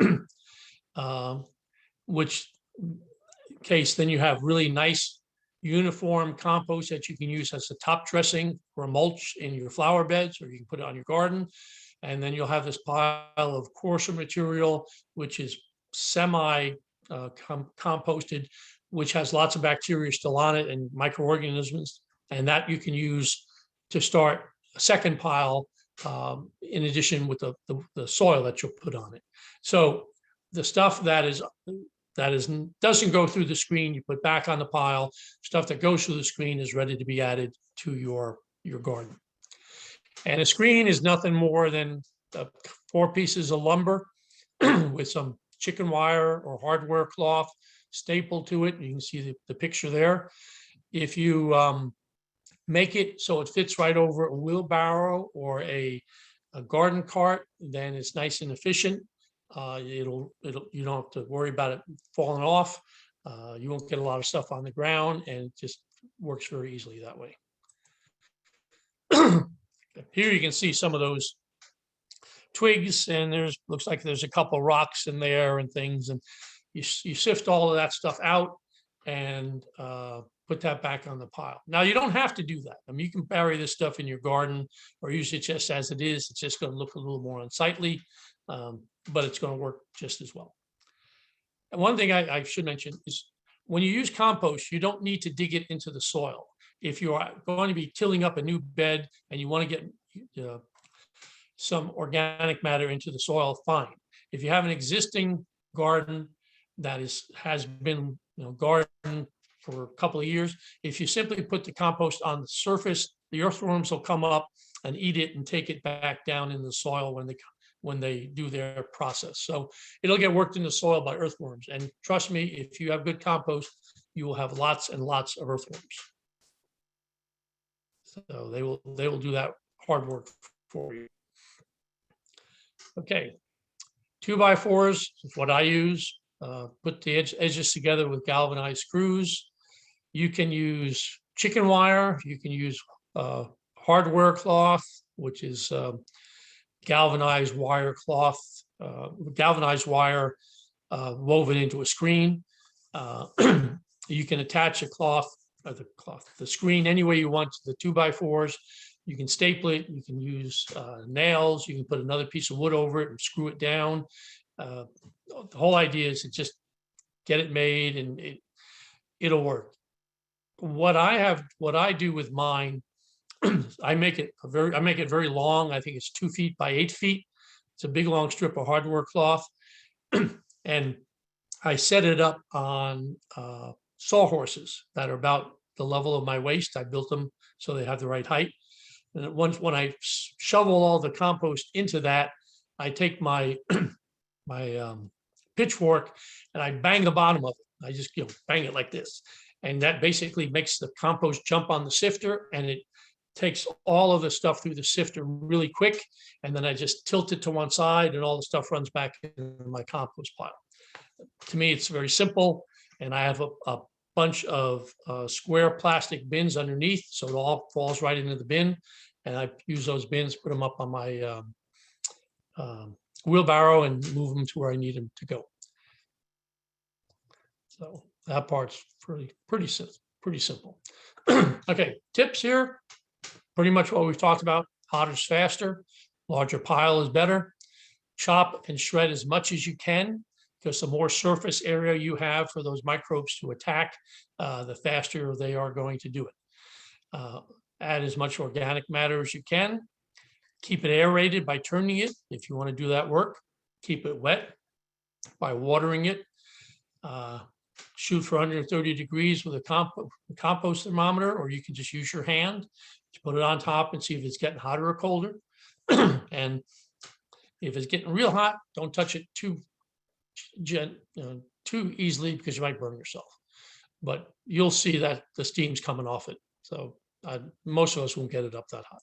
S1: which case then you have really nice uniform compost that you can use as a top dressing or mulch in your flower beds, or you can put it on your garden. And then you'll have this pile of coarser material, which is composted, which has lots of bacteria still on it and microorganisms, and that you can use to start a second pile, in addition with the soil that you'll put on it. So the stuff that doesn't go through the screen, you put back on the pile. Stuff that goes through the screen is ready to be added to your garden. And a screen is nothing more than 4 pieces of lumber with some chicken wire or hardware cloth stapled to it. You can see the picture there. If you make it so it fits right over a wheelbarrow or a garden cart, then it's nice and efficient. You don't have to worry about it falling off. You won't get a lot of stuff on the ground, and it just works very easily that way. Here you can see some of those twigs, and looks like there's a couple rocks in there and things, and you sift all of that stuff out and put that back on the pile. Now, you don't have to do that. You can bury this stuff in your garden or use it just as it is. It's just going to look a little more unsightly, but it's going to work just as well. And one thing I should mention is, when you use compost, you don't need to dig it into the soil. If you are going to be tilling up a new bed and you want to get some organic matter into the soil, fine. If you have an existing garden that has been garden for a couple of years, if you simply put the compost on the surface, the earthworms will come up and eat it and take it back down in the soil when they do their process. So it'll get worked in the soil by earthworms. And trust me, if you have good compost, you will have lots and lots of earthworms. So they will do that hard work for you. Okay, 2x4s is what I use. Put the edges together with galvanized screws. You can use chicken wire. You can use hardware cloth, which is galvanized wire cloth, galvanized wire woven into a screen. You can attach a cloth, the screen any way you want to the 2x4s. You can staple it. You can use nails. You can put another piece of wood over it and screw it down. The whole idea is to just get it made, and it'll work. What I do with mine, I make it very long. I think it's 2 feet by 8 feet. It's a big long strip of hardware cloth, and I set it up on sawhorses that are about the level of my waist. I built them so they have the right height. And when I shovel all the compost into that, I take my pitchfork and I bang the bottom of it. I just bang it like this, and that basically makes the compost jump on the sifter, and it takes all of the stuff through the sifter really quick. And then I just tilt it to one side, and all the stuff runs back into my compost pile. To me, it's very simple, and I have a bunch of square plastic bins underneath, so it all falls right into the bin. And I use those bins, put them up on my wheelbarrow, and move them to where I need them to go. So that part's pretty simple. Okay, tips here. Pretty much what we've talked about. Hotter is faster. Larger pile is better. Chop and shred as much as you can, because the more surface area you have for those microbes to attack, the faster they are going to do it. Add as much organic matter as you can. Keep it aerated by turning it if you want to do that work. Keep it wet by watering it. Shoot for 130 degrees with a compost thermometer, or you can just use your hand. Just put it on top and see if it's getting hotter or colder. And if it's getting real hot, don't touch it too easily, because you might burn yourself. But you'll see that the steam's coming off it. So most of us won't get it up that hot.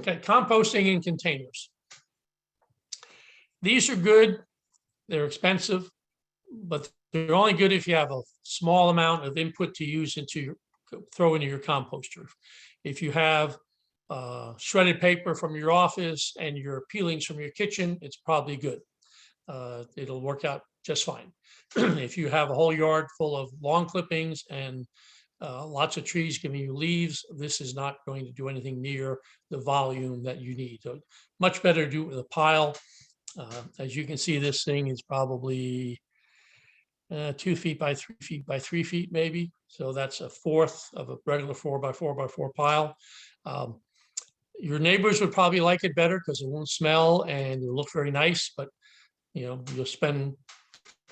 S1: Okay, composting in containers. These are good. They're expensive, but they're only good if you have a small amount of input to use throw into your composter. If you have shredded paper from your office and your peelings from your kitchen, it's probably good. It'll work out just fine. If you have a whole yard full of lawn clippings and lots of trees giving you leaves, this is not going to do anything near the volume that you need. So much better to do it with a pile. As you can see, this thing is probably 2 feet by 3 feet by 3 feet, maybe. So that's a fourth of a regular 4x4x4 pile. Your neighbors would probably like it better because it won't smell and it'll look very nice, but you'll spend,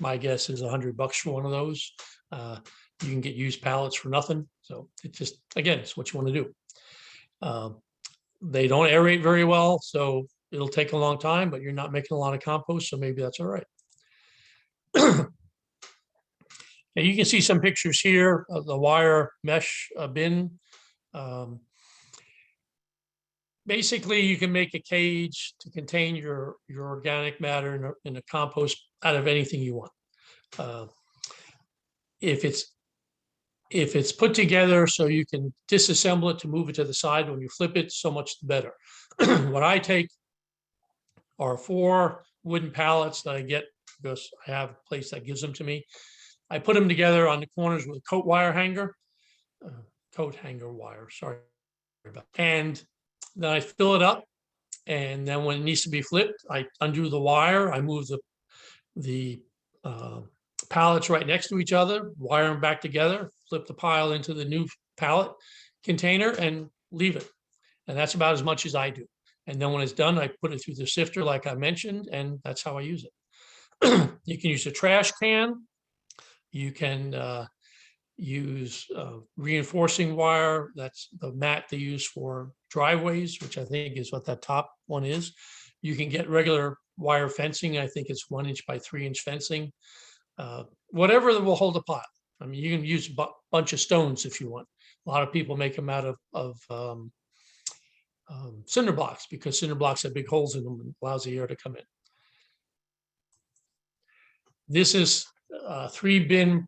S1: my guess is $100 for one of those. You can get used pallets for nothing. So it just, again, it's what you want to do. They don't aerate very well, so it'll take a long time, but you're not making a lot of compost, so maybe that's all right. And you can see some pictures here of the wire mesh bin. Basically, you can make a cage to contain your organic matter in a compost out of anything you want. If it's put together so you can disassemble it to move it to the side when you flip it, so much the better. What I take are 4 wooden pallets that I get because I have a place that gives them to me. I put them together on the corners with a coat hanger wire, sorry about that. And then I fill it up, and then when it needs to be flipped, I undo the wire, I move the pallets right next to each other, wire them back together, flip the pile into the new pallet container, and leave it. And that's about as much as I do. And then when it's done, I put it through the sifter like I mentioned, and that's how I use it. You can use a trash can. You can use reinforcing wire. That's the mat they use for driveways, which I think is what that top one is. You can get regular wire fencing. I think it's 1 inch by 3 inch fencing. Whatever that will hold a pile. I mean, you can use a bunch of stones if you want. A lot of people make them out of cinder blocks, because cinder blocks have big holes in them and allows the air to come in. This is a 3-bin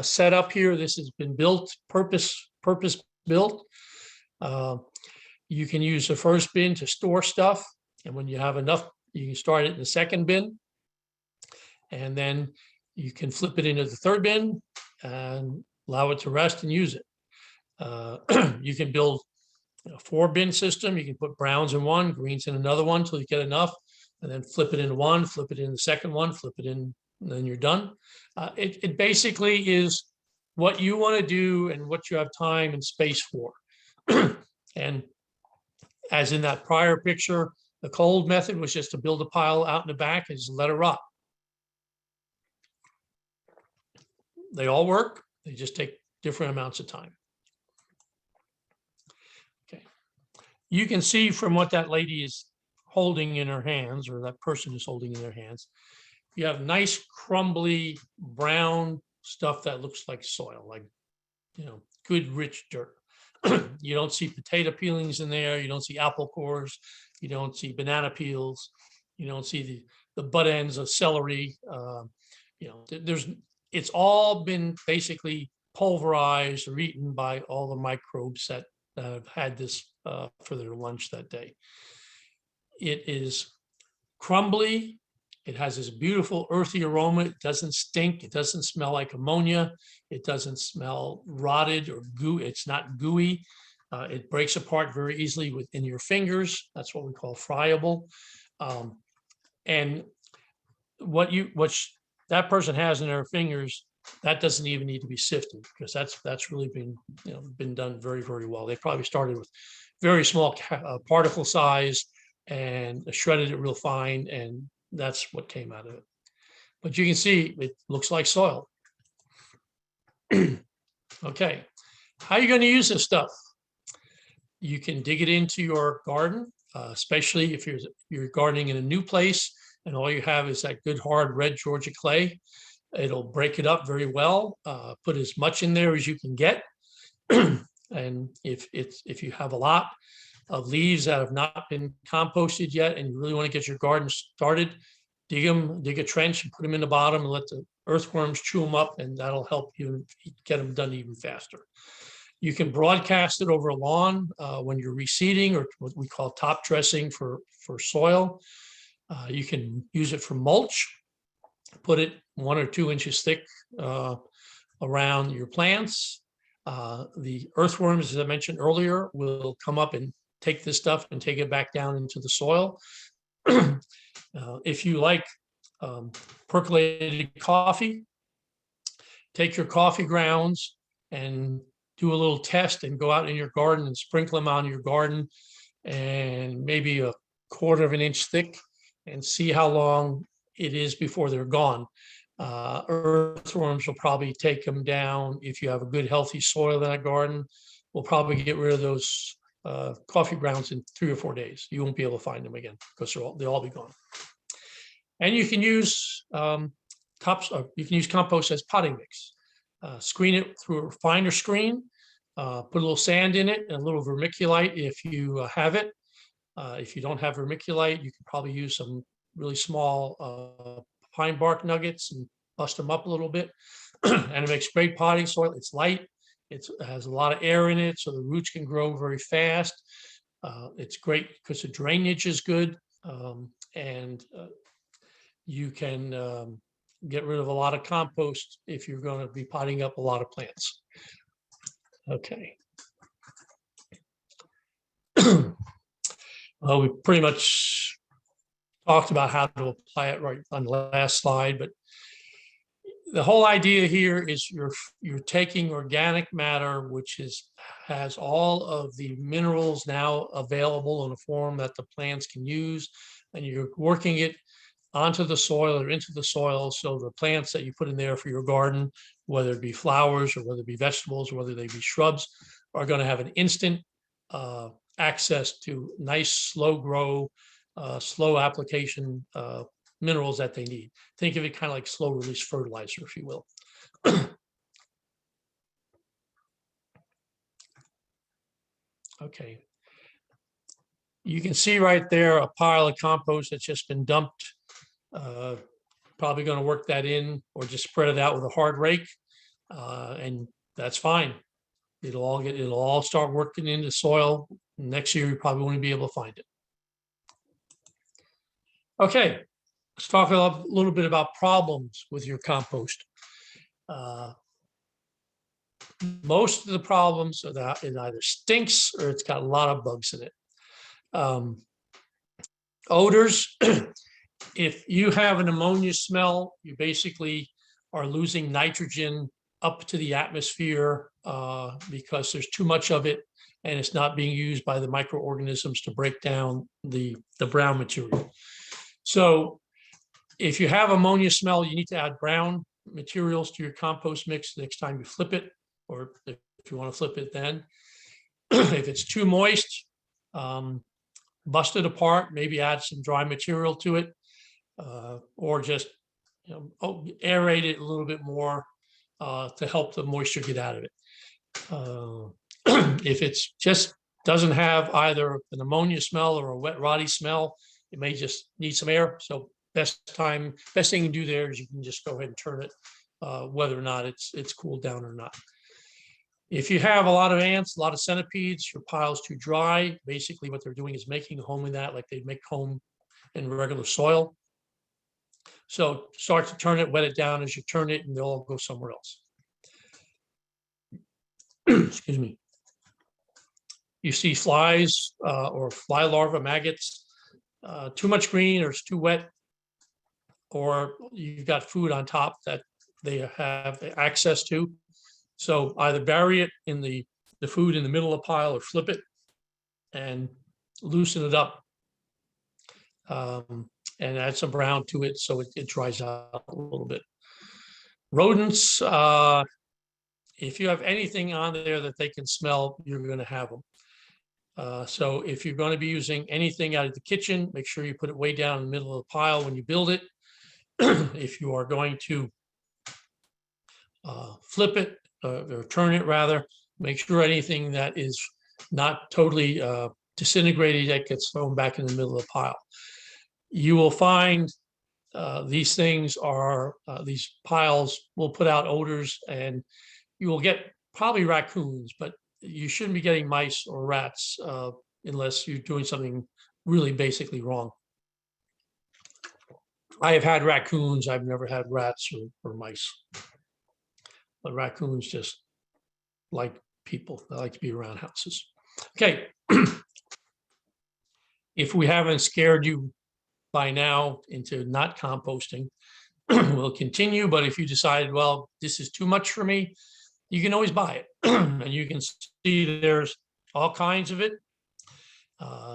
S1: setup here. This has been built, purpose built. You can use the first bin to store stuff, and when you have enough, you can start it in the second bin, and then you can flip it into the third bin and allow it to rest and use it. You can build a 4-bin system. You can put browns in one, greens in another one till you get enough, and then flip it into one, flip it in the second one, flip it in, and then you're done. It basically is what you want to do and what you have time and space for. And as in that prior picture, the cold method was just to build a pile out in the back and just let it rot. They all work, they just take different amounts of time. Okay, you can see from what that lady is holding in her hands, or that person is holding in their hands, you have nice crumbly brown stuff that looks like soil, like, you know, good rich dirt. You don't see potato peelings in there, you don't see apple cores, you don't see banana peels, you don't see the butt ends of celery. You know, it's all been basically pulverized or eaten by all the microbes that have had this for their lunch that day. It is crumbly. It has this beautiful earthy aroma. It doesn't stink. It doesn't smell like ammonia. It doesn't smell rotted or goo. It's not gooey. It breaks apart very easily within your fingers. That's what we call friable. And what that person has in their fingers, that doesn't even need to be sifted, because that's really been done very, very well. They probably started with very small particle size and shredded it real fine, and that's what came out of it. But you can see it looks like soil. Okay, how are you going to use this stuff? You can dig it into your garden, especially if you're gardening in a new place and all you have is that good hard red Georgia clay. It'll break it up very well. Put as much in there as you can get. And if you have a lot of leaves that have not been composted yet and you really want to get your garden started, dig a trench and put them in the bottom and let the earthworms chew them up, and that'll help you get them done even faster. You can broadcast it over a lawn when you're reseeding, or what we call top dressing for soil. You can use it for mulch. Put it 1 or 2 inches thick around your plants. The earthworms, as I mentioned earlier, will come up and take this stuff and take it back down into the soil. If you like percolated coffee, take your coffee grounds and do a little test and go out in your garden and sprinkle them on your garden, and maybe a 1/4 of an inch thick, and see how long it is before they're gone. Earthworms will probably take them down. If you have a good healthy soil in that garden, we'll probably get rid of those coffee grounds in 3 or 4 days. You won't be able to find them again because they'll all be gone. And you can use compost as potting mix. Screen it through a finer screen. Put a little sand in it and a little vermiculite if you have it. If you don't have vermiculite, you can probably use some really small pine bark nuggets and bust them up a little bit. And it makes great potting soil. It's light. It has a lot of air in it, so the roots can grow very fast. It's great because the drainage is good, and you can get rid of a lot of compost if you're going to be potting up a lot of plants. Okay. We pretty much talked about how to apply it right on the last slide, but the whole idea here is you're taking organic matter, which has all of the minerals now available in a form that the plants can use, and you're working it onto the soil or into the soil, so the plants that you put in there for your garden, whether it be flowers or whether it be vegetables or whether they be shrubs, are going to have an instant access to nice, slow grow, slow application minerals that they need. Think of it kind of like slow release fertilizer, if you will. Okay. You can see right there a pile of compost that's just been dumped. Probably going to work that in or just spread it out with a hard rake, and that's fine. It'll all start working into soil. Next year, you probably won't be able to find it. Okay, let's talk a little bit about problems with your compost. Most of the problems are that it either stinks or it's got a lot of bugs in it. Odors, if you have an ammonia smell, you basically are losing nitrogen up to the atmosphere because there's too much of it and it's not being used by the microorganisms to break down the brown material. So if you have ammonia smell, you need to add brown materials to your compost mix next time you flip it, or if you want to flip it then. If it's too moist, bust it apart, maybe add some dry material to it, or just aerate it a little bit more to help the moisture get out of it. If it's just doesn't have either an ammonia smell or a wet, rotty smell, it may just need some air. So best thing you can do there is you can just go ahead and turn it, whether or not it's cooled down or not. If you have a lot of ants, a lot of centipedes, your pile's too dry. Basically, what they're doing is making a home in that, like they'd make home in regular soil. So start to turn it, wet it down as you turn it, and they'll all go somewhere else. Excuse me. You see flies or fly larvae, maggots, too much green or it's too wet, or you've got food on top that they have access to. So either bury it in the food in the middle of the pile or flip it and loosen it up and add some brown to it so it dries out a little bit. Rodents, if you have anything on there that they can smell, you're going to have them. So if you're going to be using anything out of the kitchen, make sure you put it way down in the middle of the pile when you build it. If you are going to flip it or turn it rather, make sure anything that is not totally disintegrated that gets thrown back in the middle of the pile. You will find these piles will put out odors, and you will get probably raccoons, but you shouldn't be getting mice or rats unless you're doing something really basically wrong. I have had raccoons. I've never had rats or mice. But raccoons just like people. They like to be around houses. Okay. If we haven't scared you by now into not composting, we'll continue. But if you decide, well, this is too much for me, you can always buy it. And you can see there's all kinds of it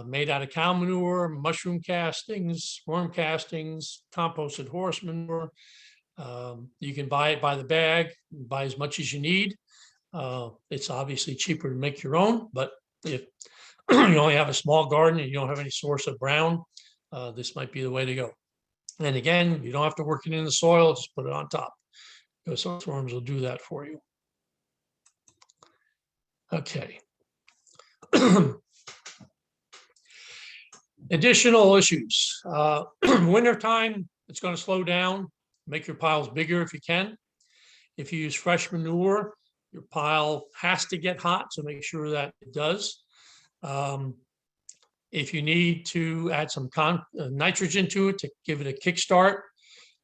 S1: made out of cow manure, mushroom castings, worm castings, composted horse manure. You can buy it by the bag, buy as much as you need. It's obviously cheaper to make your own, but if you only have a small garden and you don't have any source of brown, this might be the way to go. And again, you don't have to work it in the soil, just put it on top, because some worms will do that for you. Okay. Additional issues. Wintertime, it's going to slow down. Make your piles bigger if you can. If you use fresh manure, your pile has to get hot, so make sure that it does. If you need to add some nitrogen to it to give it a kickstart,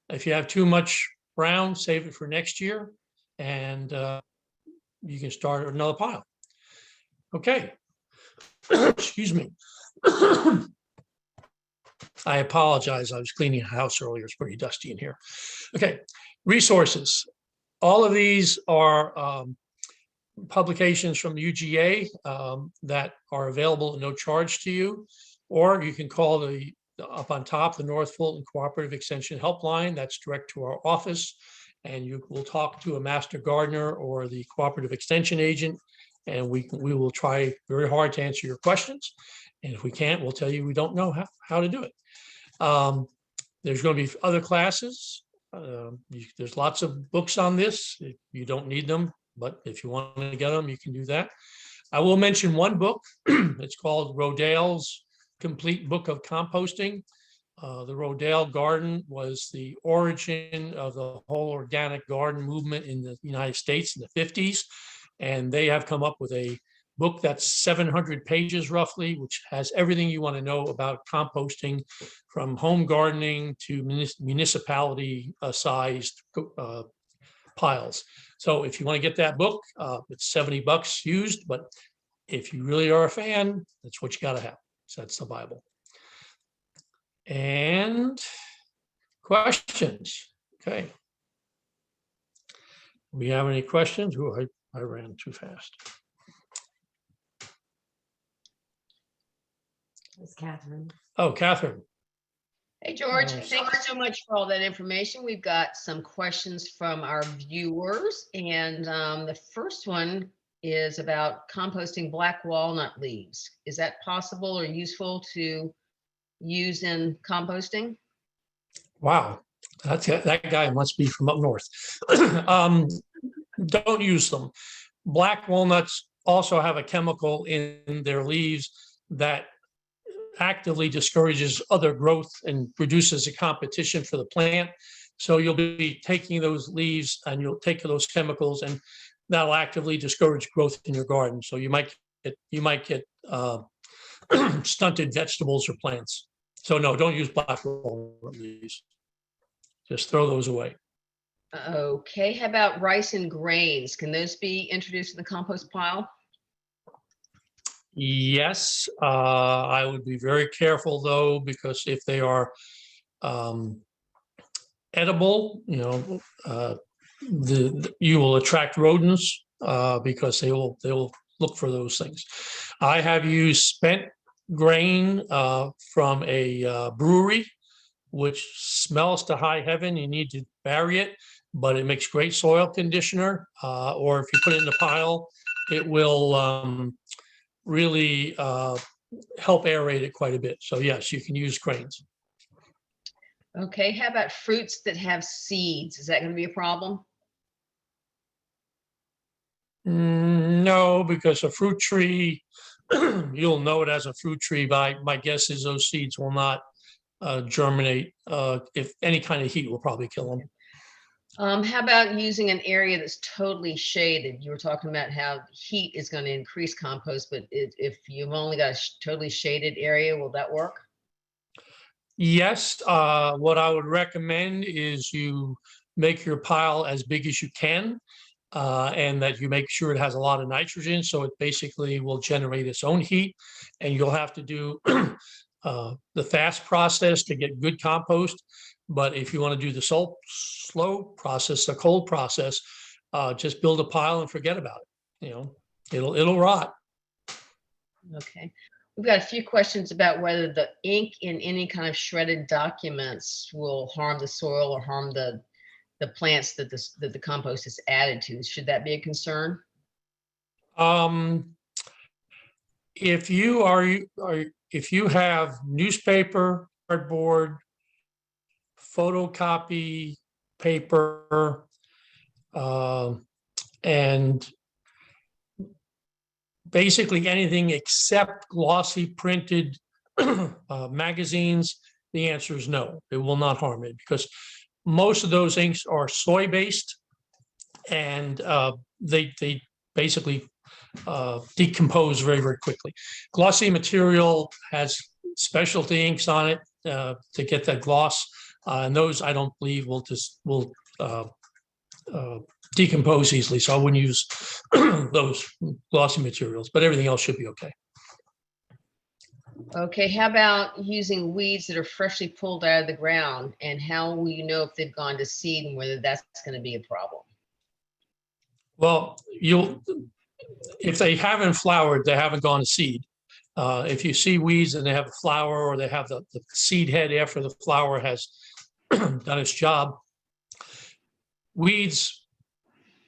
S1: if you have too much brown, save it for next year, and you can start another pile. Okay. Excuse me. I apologize. I was cleaning a house earlier. It's pretty dusty in here. Okay. Resources. All of these are publications from UGA that are available at no charge to you, or you can call up on top, the North Fulton Cooperative Extension helpline. That's direct to our office, and you will talk to a master gardener or the cooperative extension agent, and we will try very hard to answer your questions. And if we can't, we'll tell you we don't know how to do it. There's going to be other classes. There's lots of books on this. You don't need them, but if you want to get them, you can do that. I will mention one book. It's called Rodale's complete book of composting. The Rodale Garden was the origin of the whole organic garden movement in the United States in the 50s. And they have come up with a book that's 700 pages roughly, which has everything you want to know about composting, from home gardening to municipality sized piles. So if you want to get that book, it's $70 used, but if you really are a fan, that's what you got to have. So that's the Bible. And questions. Okay. We have any questions? Oh, I ran too fast.
S2: It's Catherine.
S1: Oh, Catherine.
S3: Hey, George, thank you so much for all that information. We've got some questions from our viewers. And the first one is about composting black walnut leaves. Is that possible or useful to use in composting?
S1: Wow, that guy must be from up north. Don't use them. Black walnuts also have a chemical in their leaves that actively discourages other growth and reduces the competition for the plant. So you'll be taking those leaves and you'll take those chemicals, and that'll actively discourage growth in your garden. So you might get stunted vegetables or plants. So no, don't use black walnut leaves. Just throw those away.
S3: Okay, how about rice and grains? Can those be introduced in the compost pile?
S1: Yes, I would be very careful though, because if they are edible, you will attract rodents because they will look for those things. I have used spent grain from a brewery, which smells to high heaven. You need to bury it, but it makes great soil conditioner. Or if you put it in the pile, it will really help aerate it quite a bit. So yes, you can use grains.
S3: Okay, how about fruits that have seeds? Is that going to be a problem?
S1: No, because a fruit tree, you'll know it as a fruit tree. My guess is those seeds will not germinate. If any kind of heat will probably kill them.
S3: How about using an area that's totally shaded? You were talking about how heat is going to increase compost, but if you've only got a totally shaded area, will that work?
S1: Yes, what I would recommend is you make your pile as big as you can, and that you make sure it has a lot of nitrogen, so it basically will generate its own heat, and you'll have to do the fast process to get good compost. But if you want to do the slow process, the cold process, just build a pile and forget about it. It'll rot.
S3: Okay. We've got a few questions about whether the ink in any kind of shredded documents will harm the soil or harm the plants that the compost is added to. Should that be a concern?
S1: If you have newspaper, cardboard, photocopy paper, and basically anything except glossy printed magazines, the answer is no, it will not harm it, because most of those inks are soy-based, and they basically decompose very, very quickly. Glossy material has specialty inks on it to get that gloss, and those I don't believe will decompose easily. So I wouldn't use those glossy materials, but everything else should be okay.
S3: Okay, how about using weeds that are freshly pulled out of the ground, and how will you know if they've gone to seed and whether that's going to be a problem?
S1: Well, if they haven't flowered, they haven't gone to seed. If you see weeds and they have a flower, or they have the seed head after the flower has done its job, weeds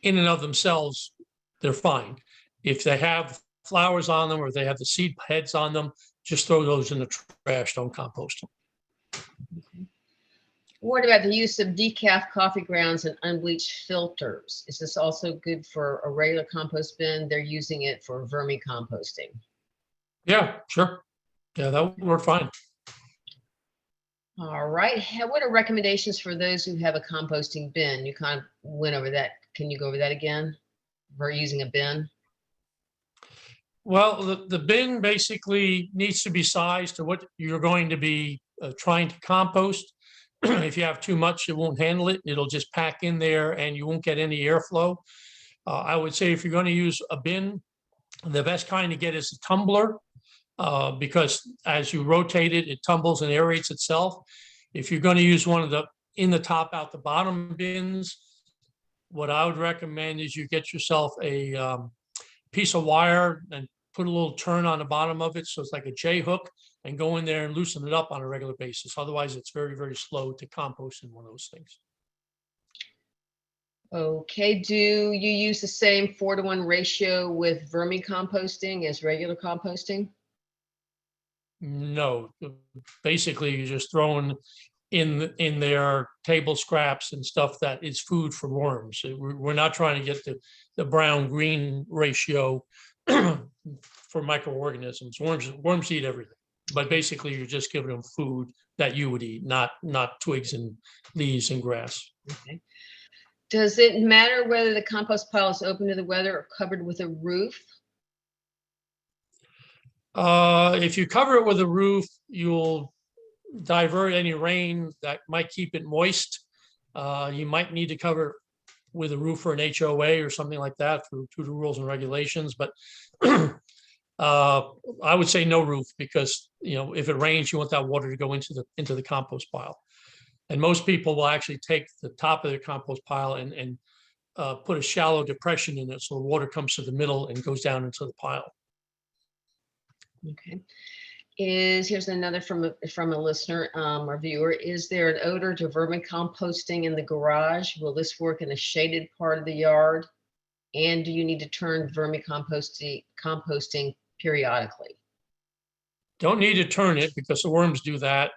S1: in and of themselves, they're fine. If they have flowers on them, or they have the seed heads on them, just throw those in the trash, don't compost them.
S3: Okay. What about the use of decaf coffee grounds and unbleached filters? Is this also good for a regular compost bin? They're using it for vermicomposting.
S1: Yeah, sure. Yeah, that would work fine.
S3: All right. What are recommendations for those who have a composting bin? You kind of went over that. Can you go over that again? For using a bin?
S1: Well, the bin basically needs to be sized to what you're going to be trying to compost. If you have too much, it won't handle it. It'll just pack in there and you won't get any airflow. I would say if you're going to use a bin, the best kind to get is a tumbler, because as you rotate it, it tumbles and aerates itself. If you're going to use one of the in the top out the bottom bins, what I would recommend is you get yourself a piece of wire and put a little turn on the bottom of it, so it's like a J hook, and go in there and loosen it up on a regular basis. Otherwise, it's very, very slow to compost in one of those things.
S3: Okay. Do you use the same 4-to-1 ratio with vermicomposting as regular composting?
S1: No, basically you're just throwing in there table scraps and stuff that is food for worms. We're not trying to get the brown green ratio for microorganisms. Worms eat everything, but basically you're just giving them food that you would eat, not twigs and leaves and grass.
S3: Okay. Does it matter whether the compost pile is open to the weather or covered with a roof?
S1: If you cover it with a roof, you'll divert any rain that might keep it moist. You might need to cover it with a roof or an HOA or something like that through the rules and regulations. But I would say no roof, because if it rains, you want that water to go into the compost pile. And most people will actually take the top of their compost pile and put a shallow depression in it, so the water comes to the middle and goes down into the pile.
S3: Okay. Here's another from a listener or viewer. Is there an odor to vermicomposting in the garage? Will this work in a shaded part of the yard? And do you need to turn composting periodically?
S1: Don't need to turn it, because the worms do that.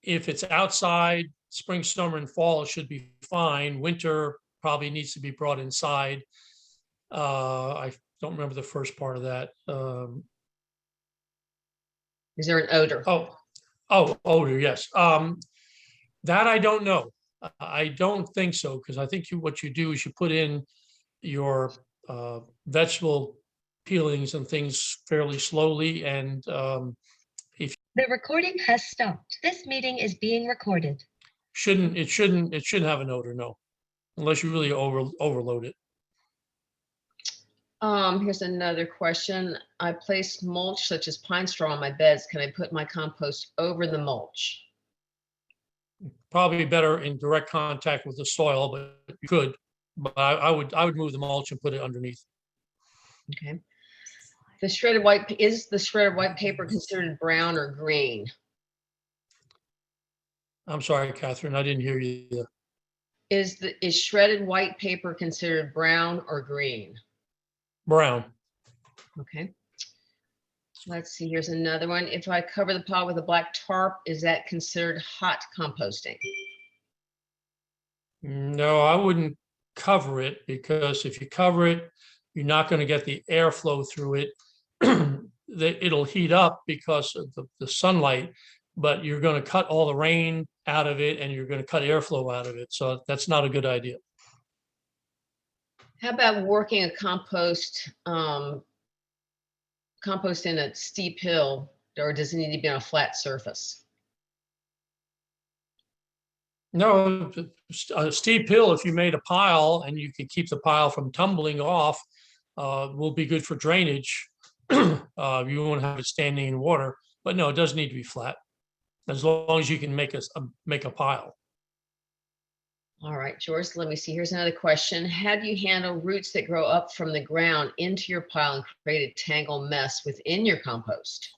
S1: If it's outside, spring, summer, and fall, it should be fine. Winter probably needs to be brought inside. I don't remember the first part of that.
S3: Is there an odor?
S1: Odor, yes. That I don't know. I don't think so, because I think what you do is you put in your vegetable peelings and things fairly slowly, and
S2: The recording has stopped. This meeting is being recorded.
S1: it shouldn't have an odor, no, unless you really overload it.
S3: Here's another question. I place mulch such as pine straw on my beds. Can I put my compost over the mulch?
S1: Probably better in direct contact with the soil, but you could. But I would move the mulch and put it underneath.
S3: Okay. Is the shredded white paper considered brown or green?
S1: I'm sorry, Catherine, I didn't hear you.
S3: Is shredded white paper considered brown or green?
S1: Brown.
S3: Okay. Let's see, here's another one. If I cover the pile with a black tarp, is that considered hot composting?
S1: No, I wouldn't cover it, because if you cover it, you're not going to get the airflow through it. It'll heat up because of the sunlight, but you're going to cut all the rain out of it, and you're going to cut airflow out of it. So that's not a good idea.
S3: How about working a compost in a steep hill, or does it need to be on a flat surface?
S1: No, a steep hill, if you made a pile and you could keep the pile from tumbling off, will be good for drainage. You won't have it standing in water, but no, it doesn't need to be flat, as long as you can make a pile.
S3: All right, George, let me see. Here's another question. How do you handle roots that grow up from the ground into your pile and create a tangled mess within your compost?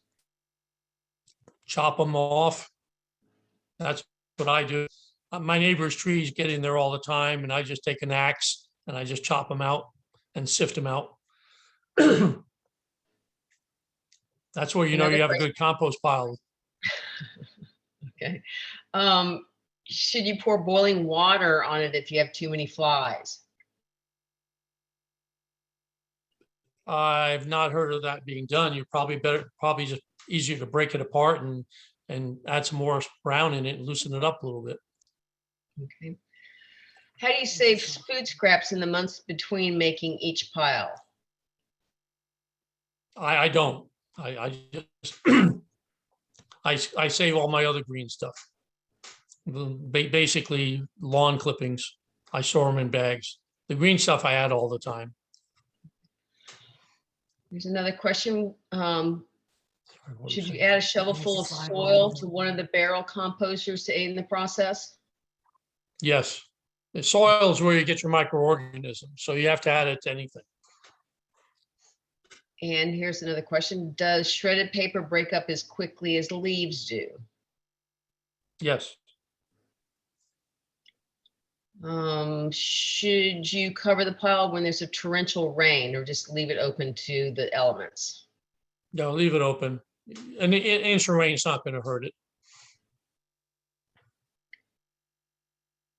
S1: Chop them off. That's what I do. My neighbor's trees get in there all the time, and I just take an axe and I just chop them out and sift them out. That's where you know you have a good compost pile.
S3: Okay. Should you pour boiling water on it if you have too many flies?
S1: I've not heard of that being done. You're probably just easier to break it apart and add some more brown in it and loosen it up a little bit.
S3: Okay. How do you save food scraps in the months between making each pile?
S1: I don't. I just I save all my other green stuff. Basically lawn clippings. I store them in bags. The green stuff I add all the time.
S3: Here's another question. Should you add a shovel full of soil to one of the barrel composters to aid in the process?
S1: Yes. The soil is where you get your microorganisms, so you have to add it to anything.
S3: And here's another question. Does shredded paper break up as quickly as leaves do?
S1: Yes.
S3: Should you cover the pile when there's a torrential rain or just leave it open to the elements?
S1: No, leave it open. An inch of rain's not going to hurt it.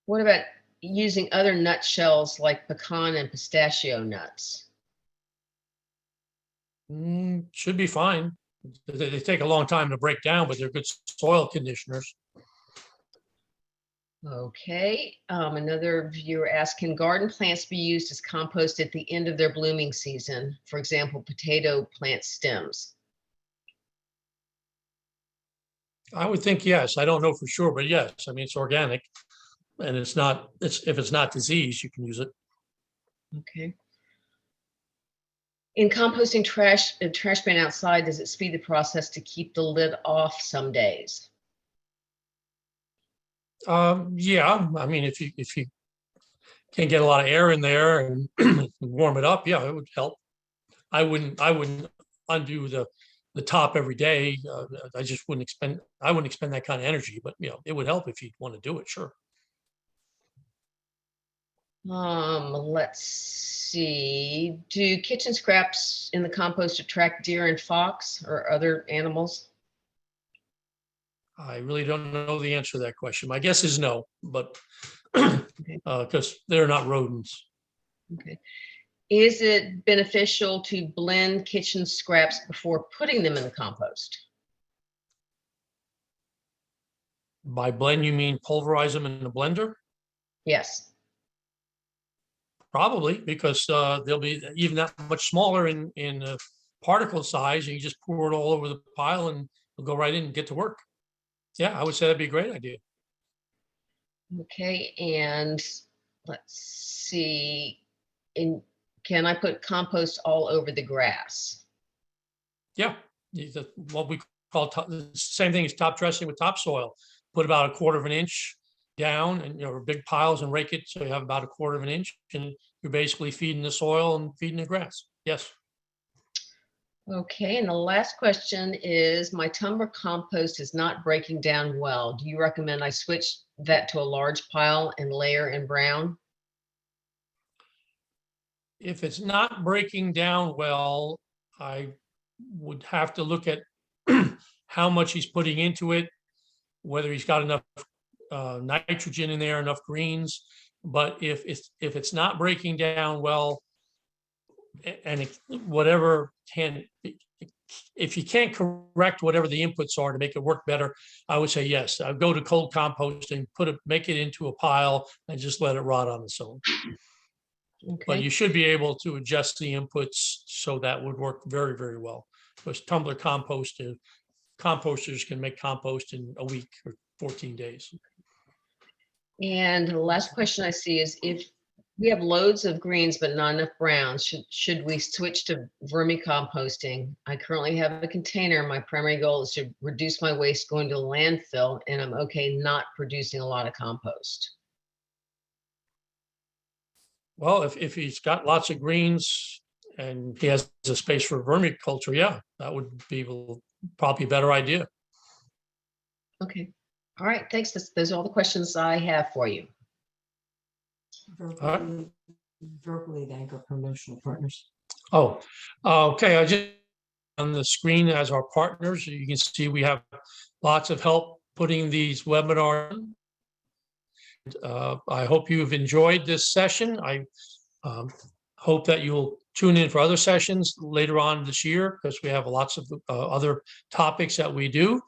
S3: What about using other nut shells like pecan and pistachio nuts?
S1: Should be fine. They take a long time to break down, but they're good soil conditioners.
S3: Okay, another viewer asked, can garden plants be used as compost at the end of their blooming season? For example, potato plant stems.
S1: I would think yes. I don't know for sure, but yes. I mean, it's organic, and if it's not diseased, you can use it.
S3: Okay. In composting a trash bin outside, does it speed the process to keep the lid off some days?
S1: Yeah. I mean, if you can get a lot of air in there and warm it up, yeah, it would help. I wouldn't undo the top every day. I wouldn't expend that kind of energy, but it would help if you want to do it, sure.
S3: Let's see. Do kitchen scraps in the compost attract deer and fox or other animals?
S1: I really don't know the answer to that question. My guess is no, but
S3: Okay.
S1: Because they're not rodents.
S3: Okay. Is it beneficial to blend kitchen scraps before putting them in the compost?
S1: By blend, you mean pulverize them in the blender?
S3: Yes.
S1: Probably, because they'll be even that much smaller in particle size, and you just pour it all over the pile and it'll go right in and get to work. Yeah, I would say that'd be a great idea.
S3: Okay, and let's see. Can I put compost all over the grass?
S1: Yeah, what we call the same thing as top dressing with topsoil. Put about 1/4 of an inch down, and big piles, and rake it so you have about 1/4 of an inch, and you're basically feeding the soil and feeding the grass. Yes.
S3: Okay, and the last question is, my tumbler compost is not breaking down well. Do you recommend I switch that to a large pile and layer in brown?
S1: If it's not breaking down well, I would have to look at how much he's putting into it, whether he's got enough nitrogen in there, enough greens. But if it's not breaking down well, and if you can't correct whatever the inputs are to make it work better, I would say yes. I would go to cold composting, make it into a pile, and just let it rot on its own. But you should be able to adjust the inputs so that would work very, very well. Because tumbler composters can make compost in a week or 14 days.
S3: And the last question I see is, if we have loads of greens but not enough browns, should we switch to vermicomposting? I currently have a container. My primary goal is to reduce my waste going to landfill, and I'm okay not producing a lot of compost.
S1: Well, if he's got lots of greens and he has a space for vermiculture, yeah, that would be probably a better idea.
S3: Okay. All right. Thanks. Those are all the questions I have for you.
S4: Verbally thank our promotional partners.
S1: Oh, okay. I just on the screen as our partners, you can see we have lots of help putting these webinars. I hope you've enjoyed this session. I hope that you'll tune in for other sessions later on this year, because we have lots of other topics that we do.